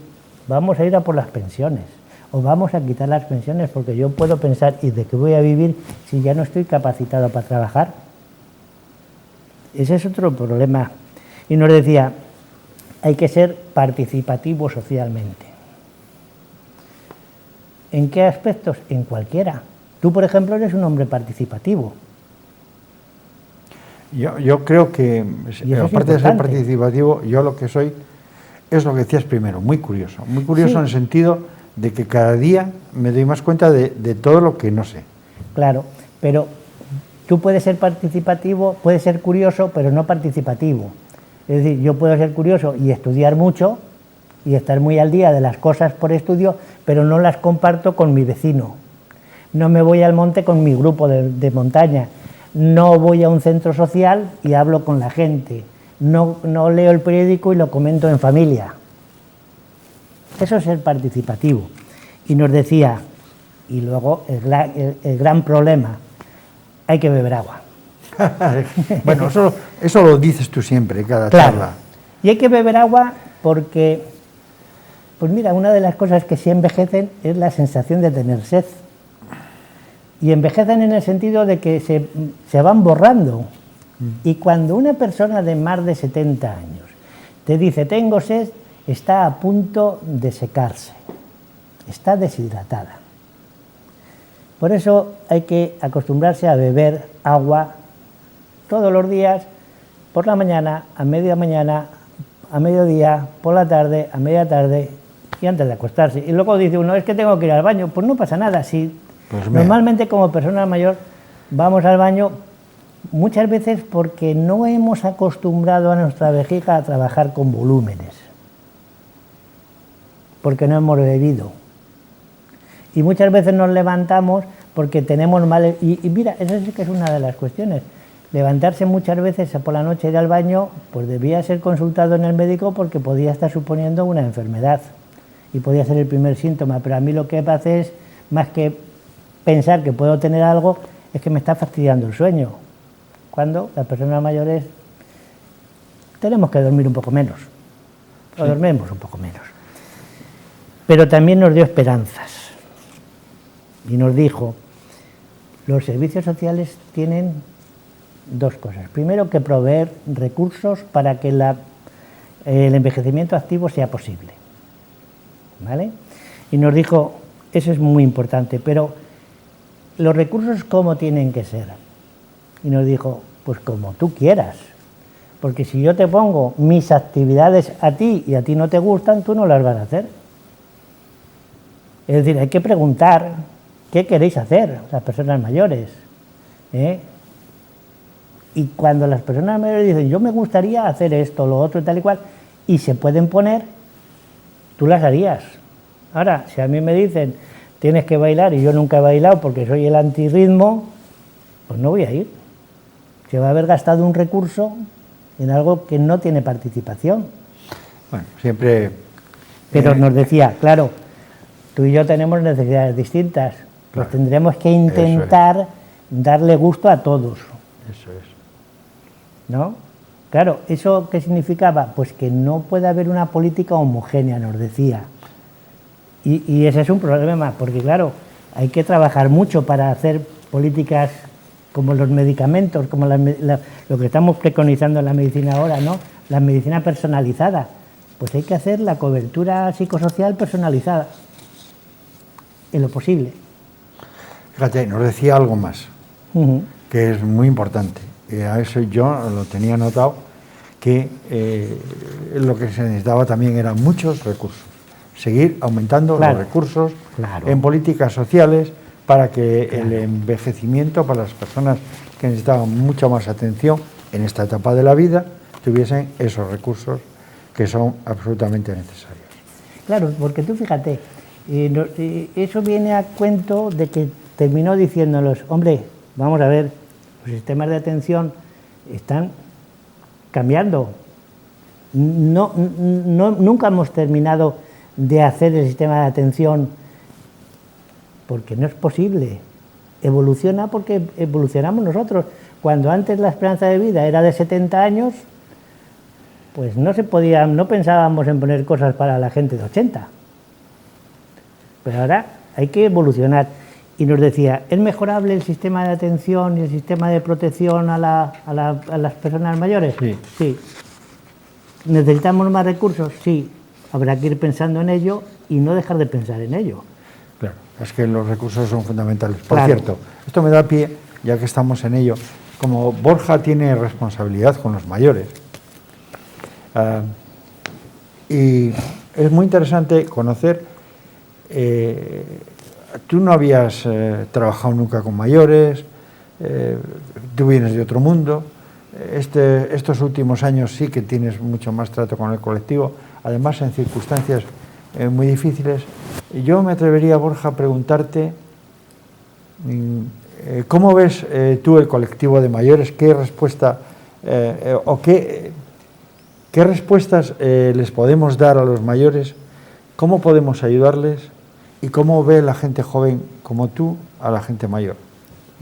vamos a ir a por las pensiones, o vamos a quitar las pensiones, porque yo puedo pensar, ¿y de qué voy a vivir si ya no estoy capacitado para trabajar? Ese es otro problema. Y nos decía, hay que ser participativo socialmente. ¿En qué aspectos? En cualquiera. Tú, por ejemplo, eres un hombre participativo. Yo creo que, aparte de ser participativo, yo lo que soy es lo que decías primero, muy curioso. Muy curioso, sí, en el sentido de que cada día me doy más cuenta de todo lo que no sé. Claro, pero tú puedes ser participativo, puedes ser curioso, pero no participativo. Es decir, yo puedo ser curioso y estudiar mucho y estar muy al día de las cosas por estudio, pero no las comparto con mi vecino. No me voy al monte con mi grupo de montaña. No voy a un centro social y hablo con la gente. No leo el periódico y lo comento en familia. Eso es ser participativo. Y nos decía, y luego el gran problema, hay que beber agua. Bueno, eso lo dices tú siempre, cada charla. Y hay que beber agua porque, pues mira, una de las cosas que sí envejecen es la sensación de tener sed. Y envejecen en el sentido de que se van borrando. Y cuando una persona de más de 70 años te dice tengo sed, está a punto de secarse, está deshidratada. Por eso hay que acostumbrarse a beber agua todos los días, por la mañana, a media mañana, a mediodía, por la tarde, a media tarde y antes de acostarse. Y luego dice uno, es que tengo que ir al baño. Pues no pasa nada, si pues normalmente como persona mayor vamos al baño muchas veces porque no hemos acostumbrado a nuestra vejiga a trabajar con volúmenes, porque no hemos bebido. Y muchas veces nos levantamos porque tenemos mal... Y mira, esa sí que es una de las cuestiones. Levantarse muchas veces por la noche e ir al baño, pues debía ser consultado en el médico porque podía estar suponiendo una enfermedad y podía ser el primer síntoma. Pero a mí lo que me hace es, más que pensar que puedo tener algo, es que me está fastidiando el sueño. Cuando las personas mayores tenemos que dormir un poco menos, o dormimos un poco menos. Pero también nos dio esperanzas y nos dijo, los servicios sociales tienen dos cosas. Primero, que proveer recursos para que el envejecimiento activo sea posible, ¿vale? Y nos dijo, eso es muy importante, pero los recursos, ¿cómo tienen que ser? Y nos dijo, pues como tú quieras, Porque si yo te pongo mis actividades a ti y a ti no te gustan, tú no las vas a hacer. Es decir, hay que preguntar qué queréis hacer las personas mayores, ¿eh? Y cuando las personas mayores dicen, yo me gustaría hacer esto, lo otro y tal y cual, y se pueden poner, tú las harías. Ahora, si a mí me dicen, tienes que bailar, y yo nunca he bailado porque soy el antirritmo, pues no voy a ir. Se va a haber gastado un recurso en algo que no tiene participación. Bueno, siempre... Pero nos decía, claro, tú y yo tenemos necesidades distintas, pues claro, tendremos que intentar darle gusto a todos. Eso es. ¿No? Claro, ¿eso qué significaba? Pues que no puede haber una política homogénea, nos decía. Y ese es un problema, porque claro, hay que trabajar mucho para hacer políticas como los medicamentos, como lo que estamos preconizando en la medicina ahora, ¿no? La medicina personalizada. Pues hay que hacer la cobertura psicosocial personalizada, en lo posible. Fíjate, nos decía algo más, que es muy importante. A eso yo lo tenía notado, que lo que se necesitaba también eran muchos recursos. Seguir aumentando los recursos en políticas sociales para que el envejecimiento, para las personas que necesitaban mucha más atención en esta etapa de la vida, tuviesen esos recursos que son absolutamente necesarios. Claro, porque tú fíjate, eso viene a cuento de que terminó diciéndolos, hombre, vamos a ver, los sistemas de atención están cambiando. Nunca hemos terminado de hacer el sistema de atención porque no es posible. Evoluciona porque evolucionamos nosotros. Cuando antes la esperanza de vida era de 70 años, pues no pensábamos en poner cosas para la gente de 80. Pero ahora hay que evolucionar. Y nos decía, ¿es mejorable el sistema de atención y el sistema de protección a las personas mayores? Sí. Sí. ¿Necesitamos más recursos? Sí. Habrá que ir pensando en ello y no dejar de pensar en ello. Claro, es que los recursos son fundamentales. Por cierto, esto me da pie, ya que estamos en ello, como Borja tiene responsabilidad con los mayores, y es muy interesante conocer, tú no habías trabajado nunca con mayores, tú vienes de otro mundo, estos últimos años sí que tienes mucho más trato con el colectivo, además en circunstancias muy difíciles. Yo me atrevería, Borja, a preguntarte ¿cómo ves tú el colectivo de mayores? ¿Qué respuesta o qué respuestas les podemos dar a los mayores? ¿Cómo podemos ayudarles? ¿Y cómo ve la gente joven como tú a la gente mayor?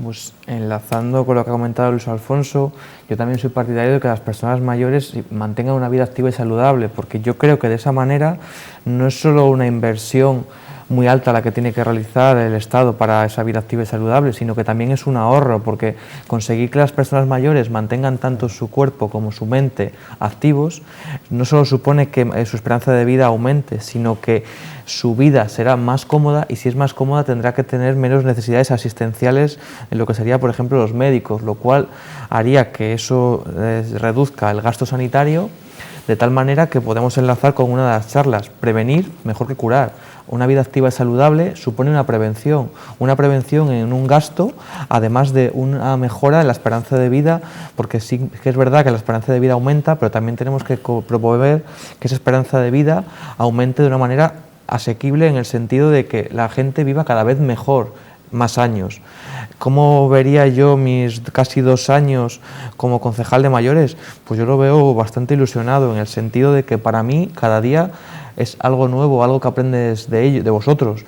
Pues enlazando con lo que ha comentado Luis Alfonso, yo también soy partidario de que las personas mayores mantengan una vida activa y saludable, porque yo creo que de esa manera no es solo una inversión muy alta la que tiene que realizar el Estado para esa vida activa y saludable, sino que también es un ahorro, porque conseguir que las personas mayores mantengan tanto su cuerpo como su mente activos no solo supone que su esperanza de vida aumente, sino que su vida será más cómoda, y si es más cómoda tendrá que tener menos necesidades asistenciales en lo que sería, por ejemplo, los médicos, lo cual haría que eso reduzca el gasto sanitario, de tal manera que podemos enlazar con una de las charlas: prevenir mejor que curar. Una vida activa y saludable supone una prevención en un gasto, además de una mejora en la esperanza de vida, porque sí que es verdad que la esperanza de vida aumenta, pero también tenemos que promover que esa esperanza de vida aumente de una manera asequible, en el sentido de que la gente viva cada vez mejor, más años. ¿Cómo vería yo mis casi 2 años como concejal de mayores? Pues yo lo veo bastante ilusionado, en el sentido de que para mí cada día es algo nuevo, algo que aprendes de ellos, de vosotros.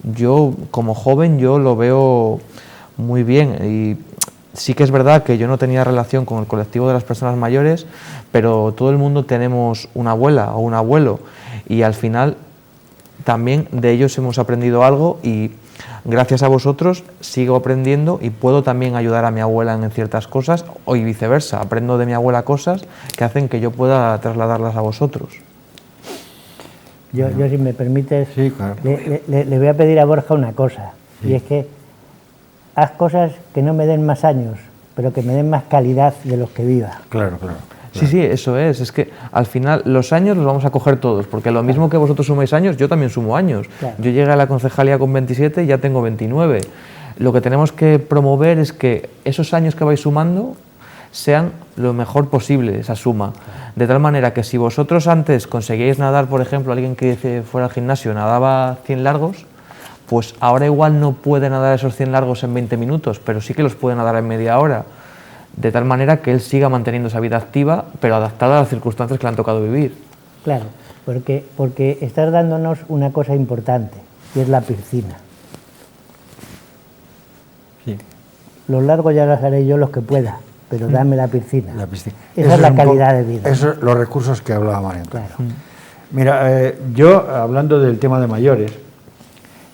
Yo como joven yo lo veo muy bien, y sí que es verdad que yo no tenía relación con el colectivo de las personas mayores, pero todo el mundo tenemos una abuela o un abuelo, y al final también de ellos hemos aprendido algo, y gracias a vosotros sigo aprendiendo y puedo también ayudar a mi abuela en ciertas cosas, o viceversa, aprendo de mi abuela cosas que hacen que yo pueda trasladarlas a vosotros. Yo si me permites, sí, claro. le voy a pedir a Borja una cosa, y es que haz cosas que no me den más años, pero que me den más calidad de los que viva. Claro, claro. Sí, sí, eso es que al final los años los vamos a coger todos, porque lo mismo que vosotros sumáis años, yo también sumo años. Claro. Yo llegué a la concejalía con 27 y ya tengo 29. Lo que tenemos que promover es que esos años que vais sumando sean lo mejor posible, esa suma. De tal manera que si vosotros antes conseguíais nadar, por ejemplo, alguien que fuera al gimnasio nadaba 100 largos, pues ahora igual no puede nadar esos 100 largos en 20 minutos, pero sí que los puede nadar en media hora. De tal manera que él siga manteniendo esa vida activa, pero adaptada a las circunstancias que le han tocado vivir. Claro, porque estás dándonos una cosa importante, que es la piscina. Sí. Los largos ya los haré yo los que pueda, pero dame la piscina. La piscina. Esa es la calidad de vida. Esos son los recursos que hablaba María Antonia. Claro. Mira, yo, hablando del tema de mayores,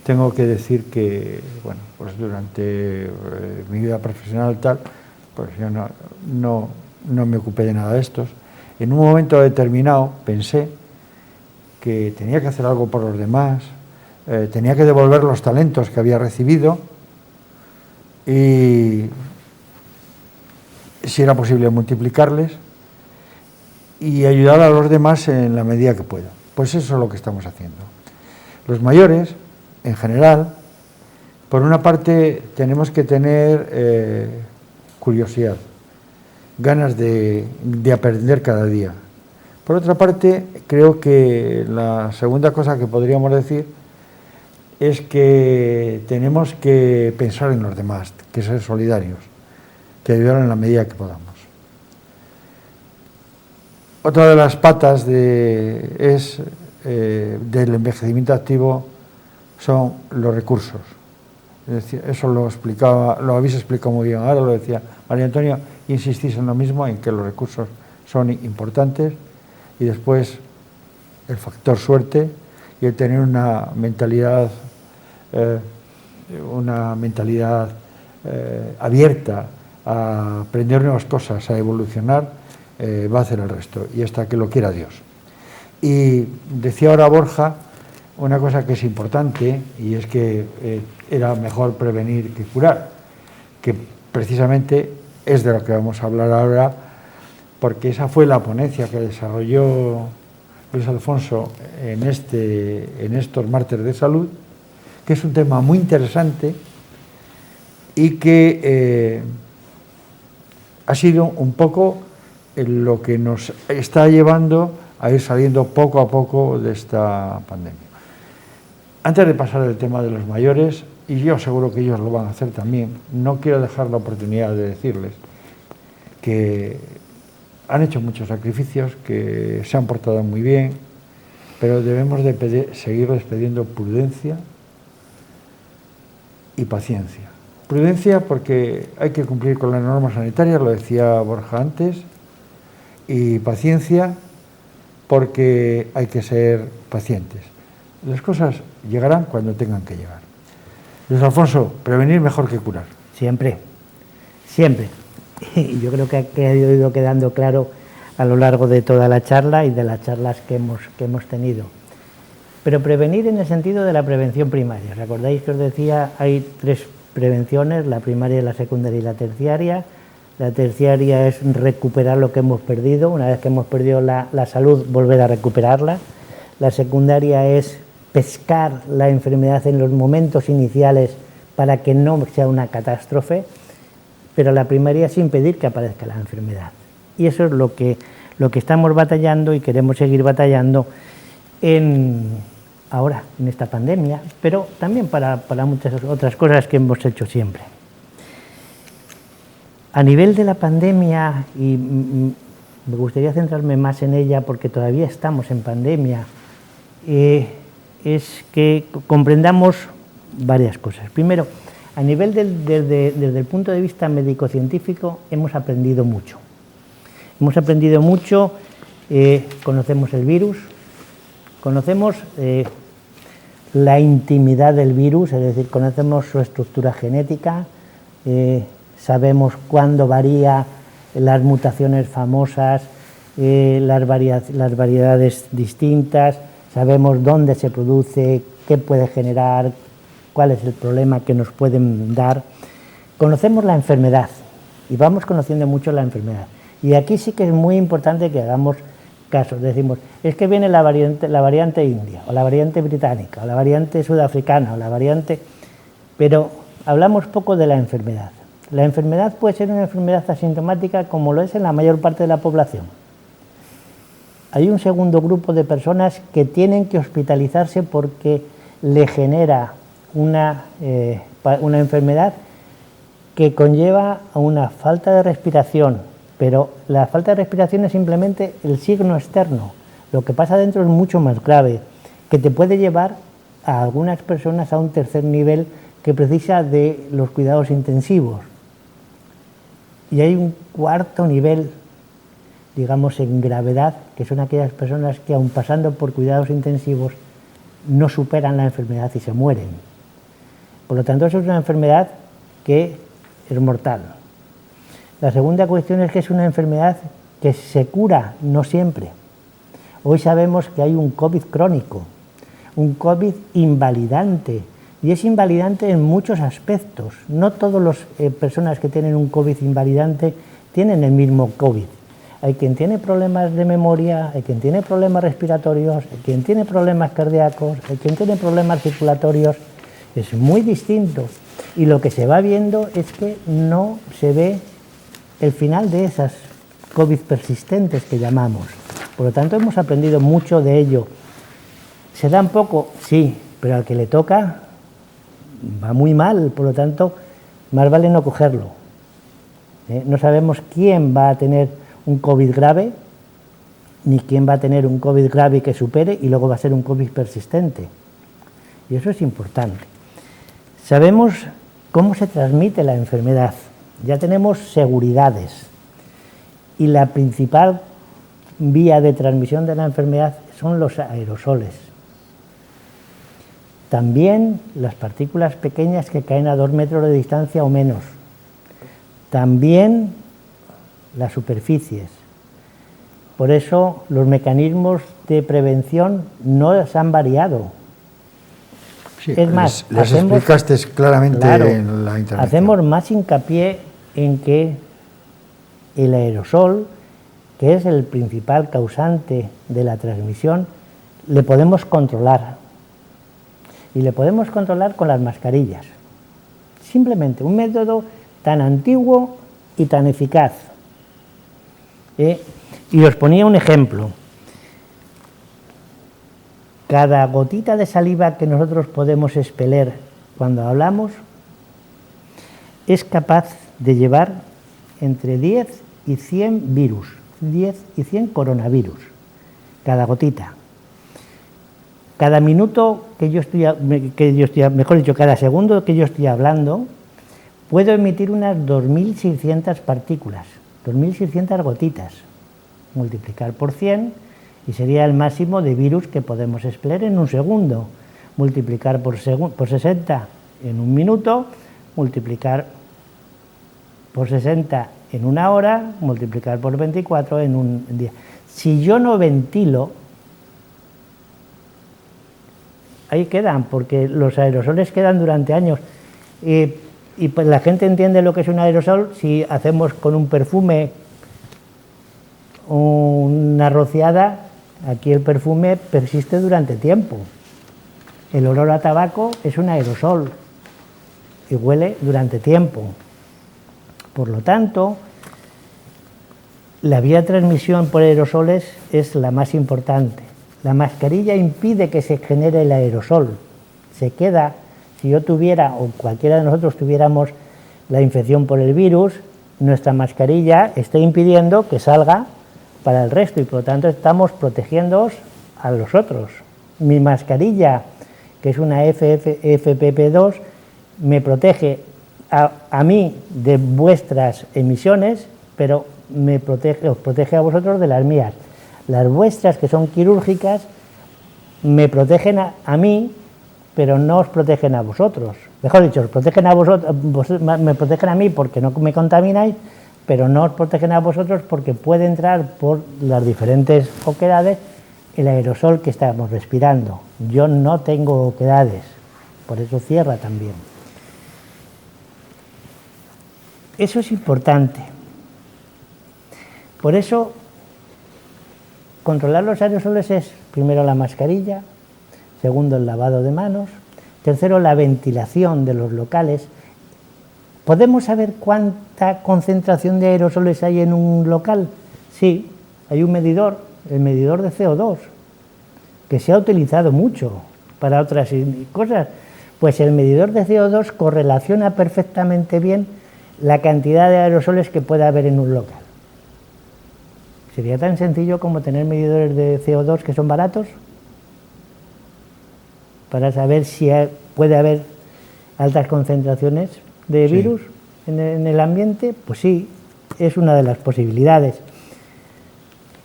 tengo que decir que, bueno, pues durante mi vida profesional tal, pues yo no me ocupé de nada de estos. En un momento determinado pensé que tenía que hacer algo por los demás, tenía que devolver los talentos que había recibido y, si era posible, multiplicarles y ayudar a los demás en la medida que pueda. Pues eso es lo que estamos haciendo. Los mayores, en general, por una parte tenemos que tener curiosidad, ganas de aprender cada día. Por otra parte, creo que la segunda cosa que podríamos decir es que tenemos que pensar en los demás, que ser solidarios, que ayudar en la medida que podamos. Otra de las patas del envejecimiento activo son los recursos. Es decir, eso lo habéis explicado muy bien, ahora lo decía María Antonia, insistís en lo mismo, en que los recursos son importantes, y después el factor suerte y el tener una mentalidad abierta a aprender nuevas cosas, a evolucionar, va a hacer el resto, y hasta que lo quiera Dios. Y decía ahora Borja una cosa que es importante, y es que era mejor prevenir que curar, que precisamente es de lo que vamos a hablar ahora, porque esa fue la ponencia que desarrolló Luis Alfonso en estos Mártires de Salud, que es un tema muy interesante y que ha sido un poco lo que nos está llevando a ir saliendo poco a poco de esta pandemia. Antes de pasar al tema de los mayores, y yo seguro que ellos lo van a hacer también, no quiero dejar la oportunidad de decirles que han hecho muchos sacrificios, que se han portado muy bien, pero debemos de seguirles pidiendo prudencia y paciencia. Prudencia porque hay que cumplir con las normas sanitarias, lo decía Borja antes, y paciencia porque hay que ser pacientes. Las cosas llegarán cuando tengan que llegar. Luis Alfonso, prevenir mejor que curar. Siempre, siempre. Y yo creo que ha ido quedando claro a lo largo de toda la charla y de las charlas que hemos tenido. Pero prevenir en el sentido de la prevención primaria. ¿Recordáis que os decía, hay 3 prevenciones, la primaria, la secundaria y la terciaria? La terciaria es recuperar lo que hemos perdido, una vez que hemos perdido la salud, volver a recuperarla. La secundaria es pescar la enfermedad en los momentos iniciales para que no sea una catástrofe, pero la primaria es impedir que aparezca la enfermedad. Y eso es lo que estamos batallando y queremos seguir batallando ahora, en esta pandemia, pero también para muchas otras cosas que hemos hecho siempre. A nivel de la pandemia, y me gustaría centrarme más en ella porque todavía estamos en pandemia, es que comprendamos varias cosas. Primero, a nivel desde el punto de vista médico-científico, hemos aprendido mucho. Hemos aprendido mucho, conocemos el virus, conocemos la intimidad del virus, es decir, conocemos su estructura genética, sabemos cuándo varía las mutaciones famosas, las variedades distintas, sabemos dónde se produce, qué puede generar, cuál es el problema que nos pueden dar. Conocemos la enfermedad y vamos conociendo mucho la enfermedad. Y aquí sí que es muy importante que hagamos caso. Decimos, es que viene la variante india, o la variante británica, o la variante sudafricana, o la variante... Pero hablamos poco de la enfermedad. La enfermedad puede ser una enfermedad asintomática como lo es en la mayor parte de la población. Hay un segundo grupo de personas que tienen que hospitalizarse porque le genera una enfermedad que conlleva a una falta de respiración, pero la falta de respiración es simplemente el signo externo. Lo que pasa dentro es mucho más grave, que te puede llevar a algunas personas a un tercer nivel que precisa de los cuidados intensivos. Y hay un cuarto nivel, digamos, en gravedad, que son aquellas personas que, aun pasando por cuidados intensivos, no superan la enfermedad y se mueren. Por lo tanto, eso es una enfermedad que es mortal. La segunda cuestión es que es una enfermedad que se cura, no siempre. Hoy sabemos que hay un COVID crónico, un COVID invalidante, y es invalidante en muchos aspectos. No todas las personas que tienen un COVID invalidante tienen el mismo COVID. Hay quien tiene problemas de memoria, hay quien tiene problemas respiratorios, hay quien tiene problemas cardíacos, hay quien tiene problemas circulatorios. Es muy distinto. Y lo que se va viendo es que no se ve el final de esas COVID persistentes que llamamos. Por lo tanto, hemos aprendido mucho de ello. ¿Se da un poco? Sí, pero al que le toca va muy mal, por lo tanto, más vale no cogerlo. No sabemos quién va a tener un COVID grave, ni quién va a tener un COVID grave que supere y luego va a ser un COVID persistente. Y eso es importante. Sabemos cómo se transmite la enfermedad. Ya tenemos seguridades. Y la principal vía de transmisión de la enfermedad son los aerosoles. También las partículas pequeñas que caen a 2 metros de distancia o menos. También las superficies. Por eso los mecanismos de prevención no se han variado. Sí, es más, les explicaste claramente, claro, en la intervención. Hacemos más hincapié en que el aerosol, que es el principal causante de la transmisión, le podemos controlar. Y le podemos controlar con las mascarillas. Simplemente un método tan antiguo y tan eficaz. Y os ponía un ejemplo. Cada gotita de saliva que nosotros podemos expeler cuando hablamos es capaz de llevar entre 10 y 100 virus, 10 y 100 coronavirus, cada gotita. Cada minuto mejor dicho, cada segundo que yo estoy hablando, puedo emitir unas 2.600 partículas, 2.600 gotitas, multiplicar por 100 y sería el máximo de virus que podemos expeler en un segundo, multiplicar por 60 en un minuto, multiplicar por 60 en una hora, multiplicar por 24 en un día. Si yo no ventilo, ahí quedan, porque los aerosoles quedan durante años. Y pues la gente entiende lo que es un aerosol si hacemos con un perfume una rociada. Aquí el perfume persiste durante tiempo. El olor a tabaco es un aerosol y huele durante tiempo. Por lo tanto, la vía de transmisión por aerosoles es la más importante. La mascarilla impide que se genere el aerosol. Se queda, si yo tuviera, o cualquiera de nosotros tuviéramos la infección por el virus, nuestra mascarilla está impidiendo que salga para el resto y por lo tanto estamos protegiéndoos a los otros. Mi mascarilla, que es una FFP2, me protege a mí de vuestras emisiones, pero os protege a vosotros de las mías. Las vuestras, que son quirúrgicas, me protegen a mí, pero no os protegen a vosotros. Mejor dicho, os protegen a vosotros, me protegen a mí porque no me contamináis, pero no os protegen a vosotros porque puede entrar por las diferentes oquedades el aerosol que estamos respirando. Yo no tengo oquedades, por eso cierra también. Eso es importante. Por eso, controlar los aerosoles es, primero, la mascarilla, segundo, el lavado de manos, tercero, la ventilación de los locales. ¿Podemos saber cuánta concentración de aerosoles hay en un local? Sí, hay un medidor, el medidor de CO2, que se ha utilizado mucho para otras cosas. Pues el medidor de CO2 correlaciona perfectamente bien la cantidad de aerosoles que puede haber en un local. Sería tan sencillo como tener medidores de CO2 que son baratos para saber si puede haber altas concentraciones de virus en el ambiente. Pues sí, es una de las posibilidades.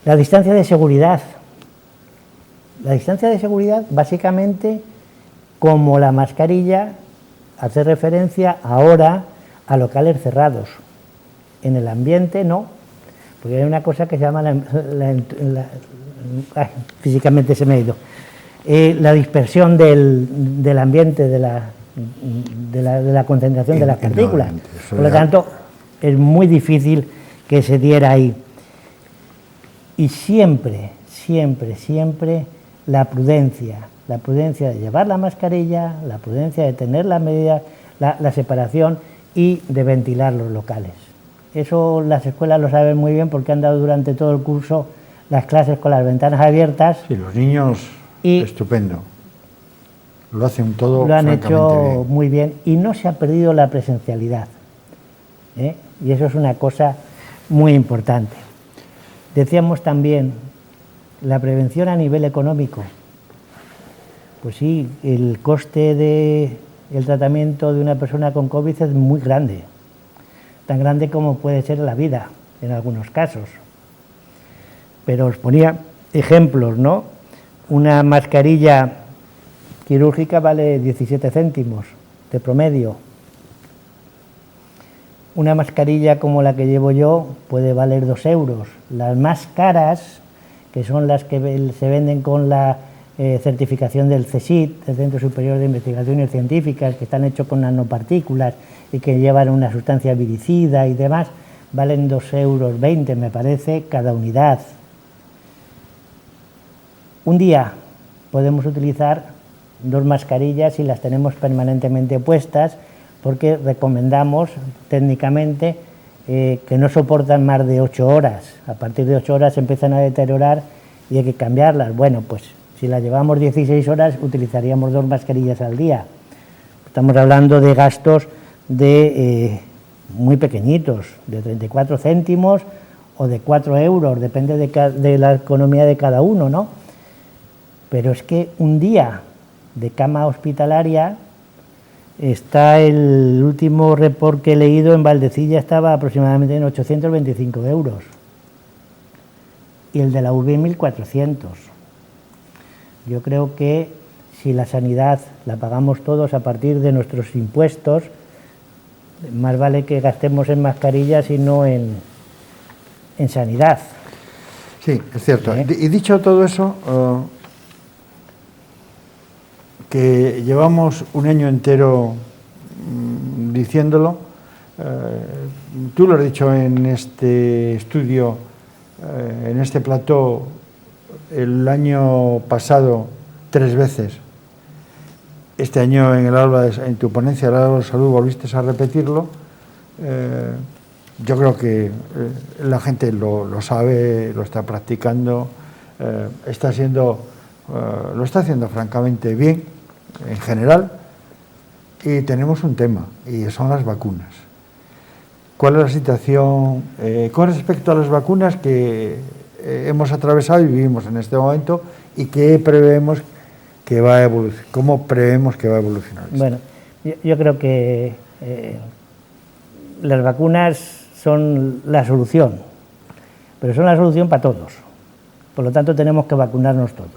La distancia de seguridad. La distancia de seguridad, básicamente, como la mascarilla, hace referencia ahora a locales cerrados. En el ambiente no, porque hay una cosa que se llama físicamente se me ha ido, la dispersión del ambiente, de la concentración de las partículas. Por lo tanto, es muy difícil que se diera ahí. Y siempre, siempre, siempre la prudencia de llevar la mascarilla, la prudencia de tener la medida, la separación y de ventilar los locales. Eso las escuelas lo saben muy bien porque han dado durante todo el curso las clases con las ventanas abiertas. Sí, los niños, estupendo. Lo hacen todo lo han hecho bien. Muy bien y no se ha perdido la presencialidad. Y eso es una cosa muy importante. Decíamos también la prevención a nivel económico. Pues sí, el coste del tratamiento de una persona con COVID es muy grande, tan grande como puede ser la vida en algunos casos. Pero os ponía ejemplos, ¿no? Una mascarilla quirúrgica vale 17 céntimos de promedio. Una mascarilla como la que llevo yo puede valer 2 euros. Las más caras, que son las que se venden con la certificación del CSIC, del Centro Superior de Investigaciones Científicas, que están hechos con nanopartículas y que llevan una sustancia viricida y demás, valen 2,20 euros, me parece, cada unidad. Un día podemos utilizar 2 mascarillas y las tenemos permanentemente puestas porque recomendamos técnicamente que no soportan más de 8 horas. A partir de 8 horas se empiezan a deteriorar y hay que cambiarlas. Bueno, pues si las llevamos 16 horas utilizaríamos 2 mascarillas al día. Estamos hablando de gastos muy pequeñitos, de 34 céntimos o de 4 euros, depende de la economía de cada uno, ¿no? Pero es que un día de cama hospitalaria, está el último report que he leído en Valdecilla, estaba aproximadamente en 825 euros. Y el de la UV 1.400. Yo creo que si la sanidad la pagamos todos a partir de nuestros impuestos, más vale que gastemos en mascarillas y no en sanidad. Sí, es cierto. Y dicho todo eso, que llevamos un año entero diciéndolo, tú lo has dicho en este estudio, en este plató, el año pasado 3 veces. Este año en tu ponencia, el Alba de Salud, volviste a repetirlo. Yo creo que la gente lo sabe, lo está practicando, lo está haciendo francamente bien, en general, y tenemos un tema, y son las vacunas. ¿Cuál es la situación con respecto a las vacunas que hemos atravesado y vivimos en este momento, y qué prevemos que va a evolucionar? ¿Cómo prevemos que va a evolucionar esto? Bueno, yo creo que las vacunas son la solución, pero son la solución para todos. Por lo tanto, tenemos que vacunarnos todos,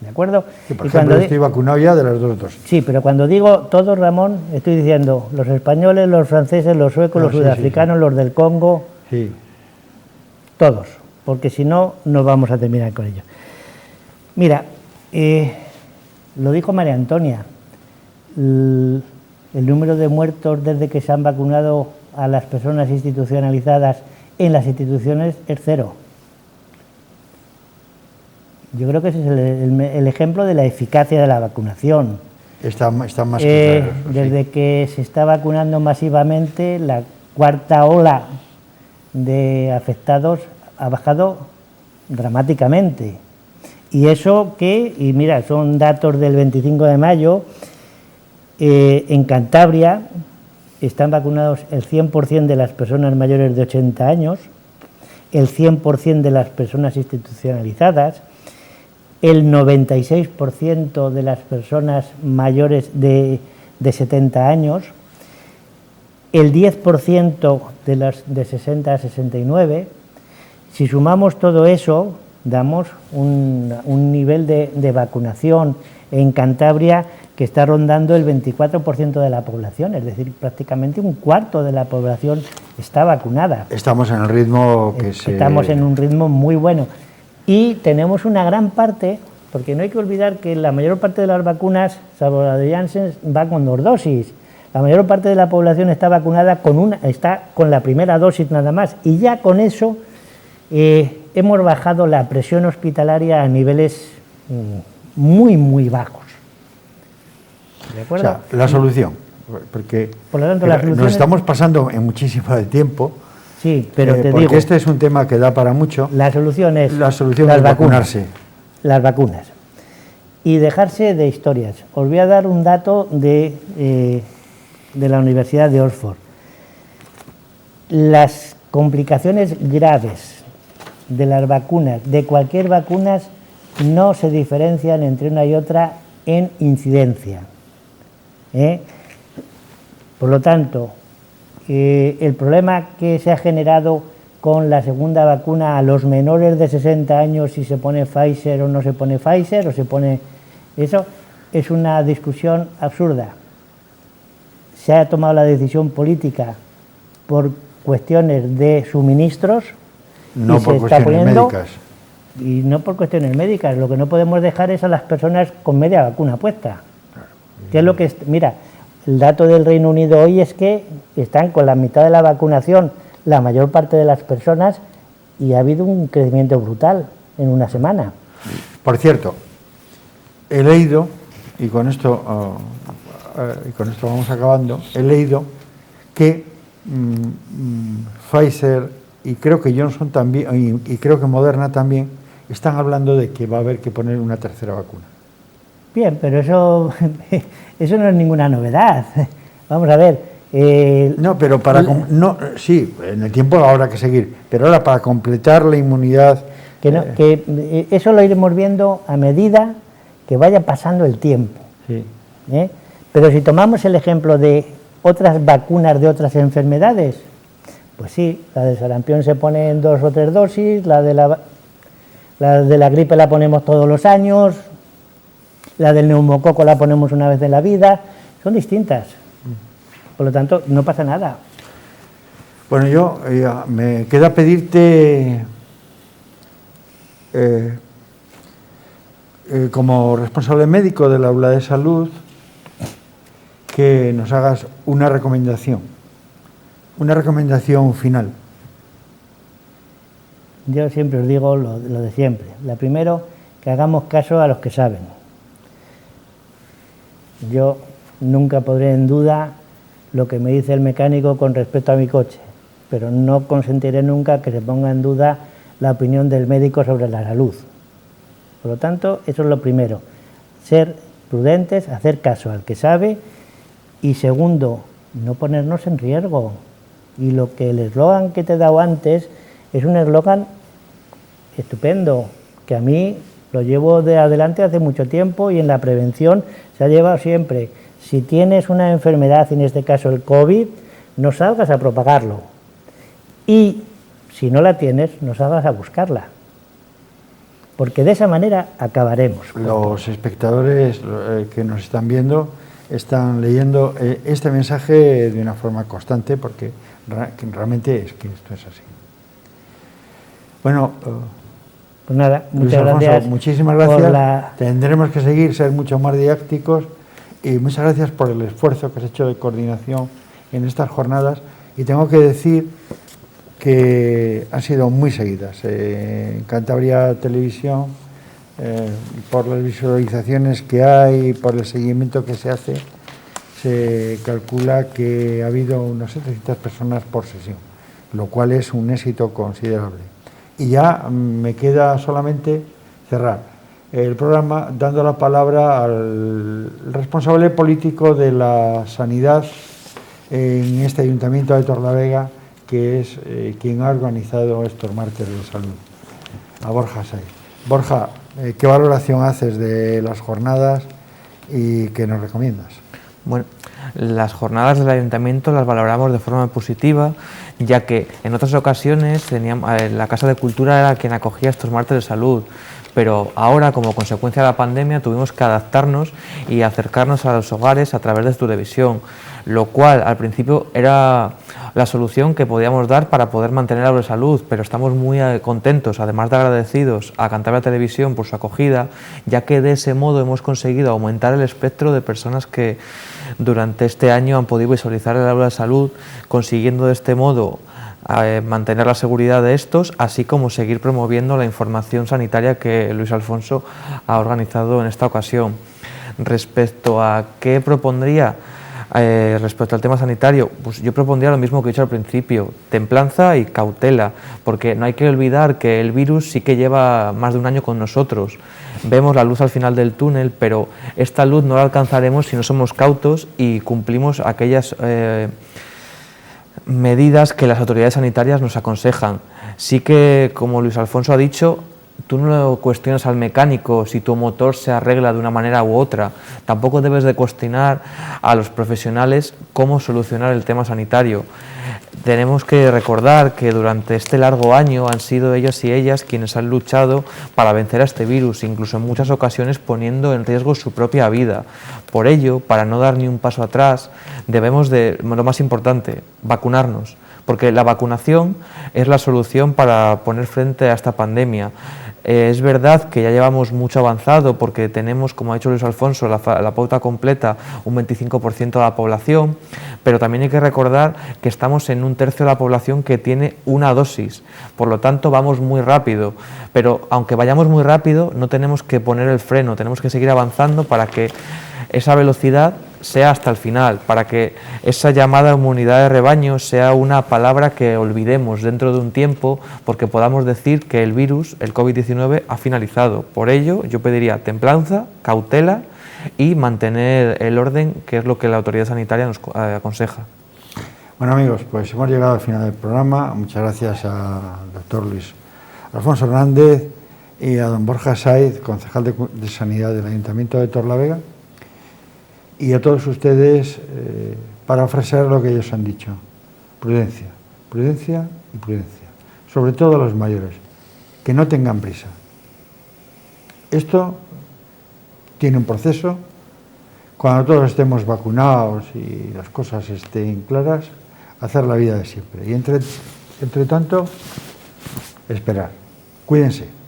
¿de acuerdo? Sí, por ejemplo, estoy vacunado ya de las 2 dosis. Sí, pero cuando digo todos, Ramón, estoy diciendo los españoles, los franceses, los suecos, los sudafricanos, los del Congo, todos, porque si no, no vamos a terminar con ello. Mira, lo dijo María Antonia, el número de muertos desde que se han vacunado a las personas institucionalizadas en las instituciones es 0. Yo creo que ese es el ejemplo de la eficacia de la vacunación. Está más que claro, desde que se está vacunando masivamente, la cuarta ola de afectados ha bajado dramáticamente. Y eso que, y mira, son datos del 25 de mayo, en Cantabria están vacunados el 100% de las personas mayores de 80 años, el 100% de las personas institucionalizadas, el 96% de las personas mayores de 70 años, el 10% de las de 60 a 69. Si sumamos todo eso, damos un nivel de vacunación en Cantabria que está rondando el 24% de la población, es decir, prácticamente un cuarto de la población está vacunada. Estamos en el ritmo que Estamos en un ritmo muy bueno. Y tenemos una gran parte, porque no hay que olvidar que la mayor parte de las vacunas, salvo la de Janssen, va con 2 dosis. La mayor parte de la población está vacunada está con la primera dosis nada más. Y ya con eso hemos bajado la presión hospitalaria a niveles muy, muy bajos. ¿De acuerdo? O sea, la solución, porque por lo tanto, nos estamos pasando en muchísimo del tiempo. Sí, pero te porque digo, este es un tema que da para mucho. La solución es vacunarse. Las vacunas. Y dejarse de historias. Os voy a dar un dato de la Universidad de Oxford. Las complicaciones graves de las vacunas, de cualquier vacuna, no se diferencian entre una y otra en incidencia. Por lo tanto, el problema que se ha generado con la segunda vacuna a los menores de 60 años, si se pone Pfizer o no se pone Pfizer, o se pone eso, es una discusión absurda. Se ha tomado la decisión política por cuestiones de suministros, no por cuestiones médicas. Y no por cuestiones médicas. Lo que no podemos dejar es a las personas con media vacuna puesta. ¿Qué es lo que mira, el dato del Reino Unido hoy es que están con la mitad de la vacunación la mayor parte de las personas y ha habido un crecimiento brutal en una semana. Por cierto, he leído, y con esto vamos acabando, he leído que Pfizer y creo que Johnson también, y creo que Moderna también, están hablando de que va a haber que poner una tercera vacuna. Bien, pero eso no es ninguna novedad. Vamos a ver. No, pero sí, en el tiempo habrá que seguir, pero ahora para completar la inmunidad... Que eso lo iremos viendo a medida que vaya pasando el tiempo. Sí. Pero si tomamos el ejemplo de otras vacunas de otras enfermedades, pues sí, la del sarampión se pone en 2 o 3 dosis, la de la gripe la ponemos todos los años, la del neumococo la ponemos una vez en la vida, son distintas. Por lo tanto, no pasa nada. Bueno, me queda pedirte, como responsable médico del aula de salud, que nos hagas una recomendación final. Yo siempre os digo lo de siempre. La primero, que hagamos caso a los que saben. Yo nunca pondré en duda lo que me dice el mecánico con respecto a mi coche, pero no consentiré nunca que se ponga en duda la opinión del médico sobre la salud. Por lo tanto, eso es lo primero, ser prudentes, hacer caso al que sabe, y segundo, no ponernos en riesgo. Y lo que el eslogan que te he dado antes es un eslogan estupendo, que a mí lo llevo de adelante hace mucho tiempo, y en la prevención se ha llevado siempre. Si tienes una enfermedad, en este caso el COVID, no salgas a propagarlo. Y si no la tienes, no salgas a buscarla. Porque de esa manera acabaremos. Los espectadores que nos están viendo están leyendo este mensaje de una forma constante, porque realmente es que esto es así. Bueno, pues nada, muchas Luis Alfonso, gracias. Muchísimas gracias. Tendremos que seguir, ser mucho más didácticos, y muchas gracias por el esfuerzo que has hecho de coordinación en estas jornadas, y tengo que decir que han sido muy seguidas. En Cantabria Televisión por las visualizaciones que hay, por el seguimiento que se hace, se calcula que ha habido unas 700 personas por sesión, lo cual es un éxito considerable. Y ya me queda solamente cerrar el programa dando la palabra al responsable político de la sanidad en este Ayuntamiento de Torlavega, que es quien ha organizado estos martes de salud, a Borja Sáez. Borja, ¿qué valoración haces de las jornadas y qué nos recomiendas? Bueno, las jornadas del Ayuntamiento las valoramos de forma positiva, ya que en otras ocasiones la Casa de Cultura era quien acogía estos martes de salud, pero ahora, como consecuencia de la pandemia, tuvimos que adaptarnos y acercarnos a los hogares a través de televisión, lo cual al principio era la solución que podíamos dar para poder mantener la salud, pero estamos muy contentos, además de agradecidos a Cantabria Televisión por su acogida, ya que de ese modo hemos conseguido aumentar el espectro de personas que durante este año han podido visualizar el aula de salud, consiguiendo de este modo mantener la seguridad de estos, así como seguir promoviendo la información sanitaria que Luis Alfonso ha organizado en esta ocasión. Respecto a qué propondría, respecto al tema sanitario, pues yo propondría lo mismo que he dicho al principio, templanza y cautela, porque no hay que olvidar que el virus sí que lleva más de un año con nosotros. Vemos la luz al final del túnel, pero esta luz no la alcanzaremos si no somos cautos y cumplimos aquellas medidas que las autoridades sanitarias nos aconsejan. Sí que, como Luis Alfonso ha dicho, tú no cuestionas al mecánico si tu motor se arregla de una manera u otra. Tampoco debes de cuestionar a los profesionales cómo solucionar el tema sanitario. Tenemos que recordar que durante este largo año han sido ellos y ellas quienes han luchado para vencer a este virus, incluso en muchas ocasiones poniendo en riesgo su propia vida. Por ello, para no dar ni un paso atrás, debemos de, lo más importante, vacunarnos, porque la vacunación es la solución para poner frente a esta pandemia. Es verdad que ya llevamos mucho avanzado porque tenemos, como ha dicho Luis Alfonso, la pauta completa, un 25% de la población, pero también hay que recordar que estamos en un tercio de la población que tiene una dosis, por lo tanto vamos muy rápido, pero aunque vayamos muy rápido no tenemos que poner el freno, tenemos que seguir avanzando para que esa velocidad sea hasta el final, para que esa llamada inmunidad de rebaño sea una palabra que olvidemos dentro de un tiempo, porque podamos decir que el virus, el COVID-19, ha finalizado. Por ello, yo pediría templanza, cautela y mantener el orden, que es lo que la autoridad sanitaria nos aconseja. Bueno, amigos, pues hemos llegado al final del programa. Muchas gracias al doctor Luis Alfonso Hernández y a don Borja Sáez, concejal de Sanidad del Ayuntamiento de Torlavega, y a todos ustedes para ofrecer lo que ellos han dicho: prudencia, prudencia y prudencia, sobre todo a los mayores, que no tengan prisa. Esto tiene un proceso. Cuando todos estemos vacunados y las cosas estén claras, hacer la vida de siempre. Y entre tanto, esperar. Cuídense.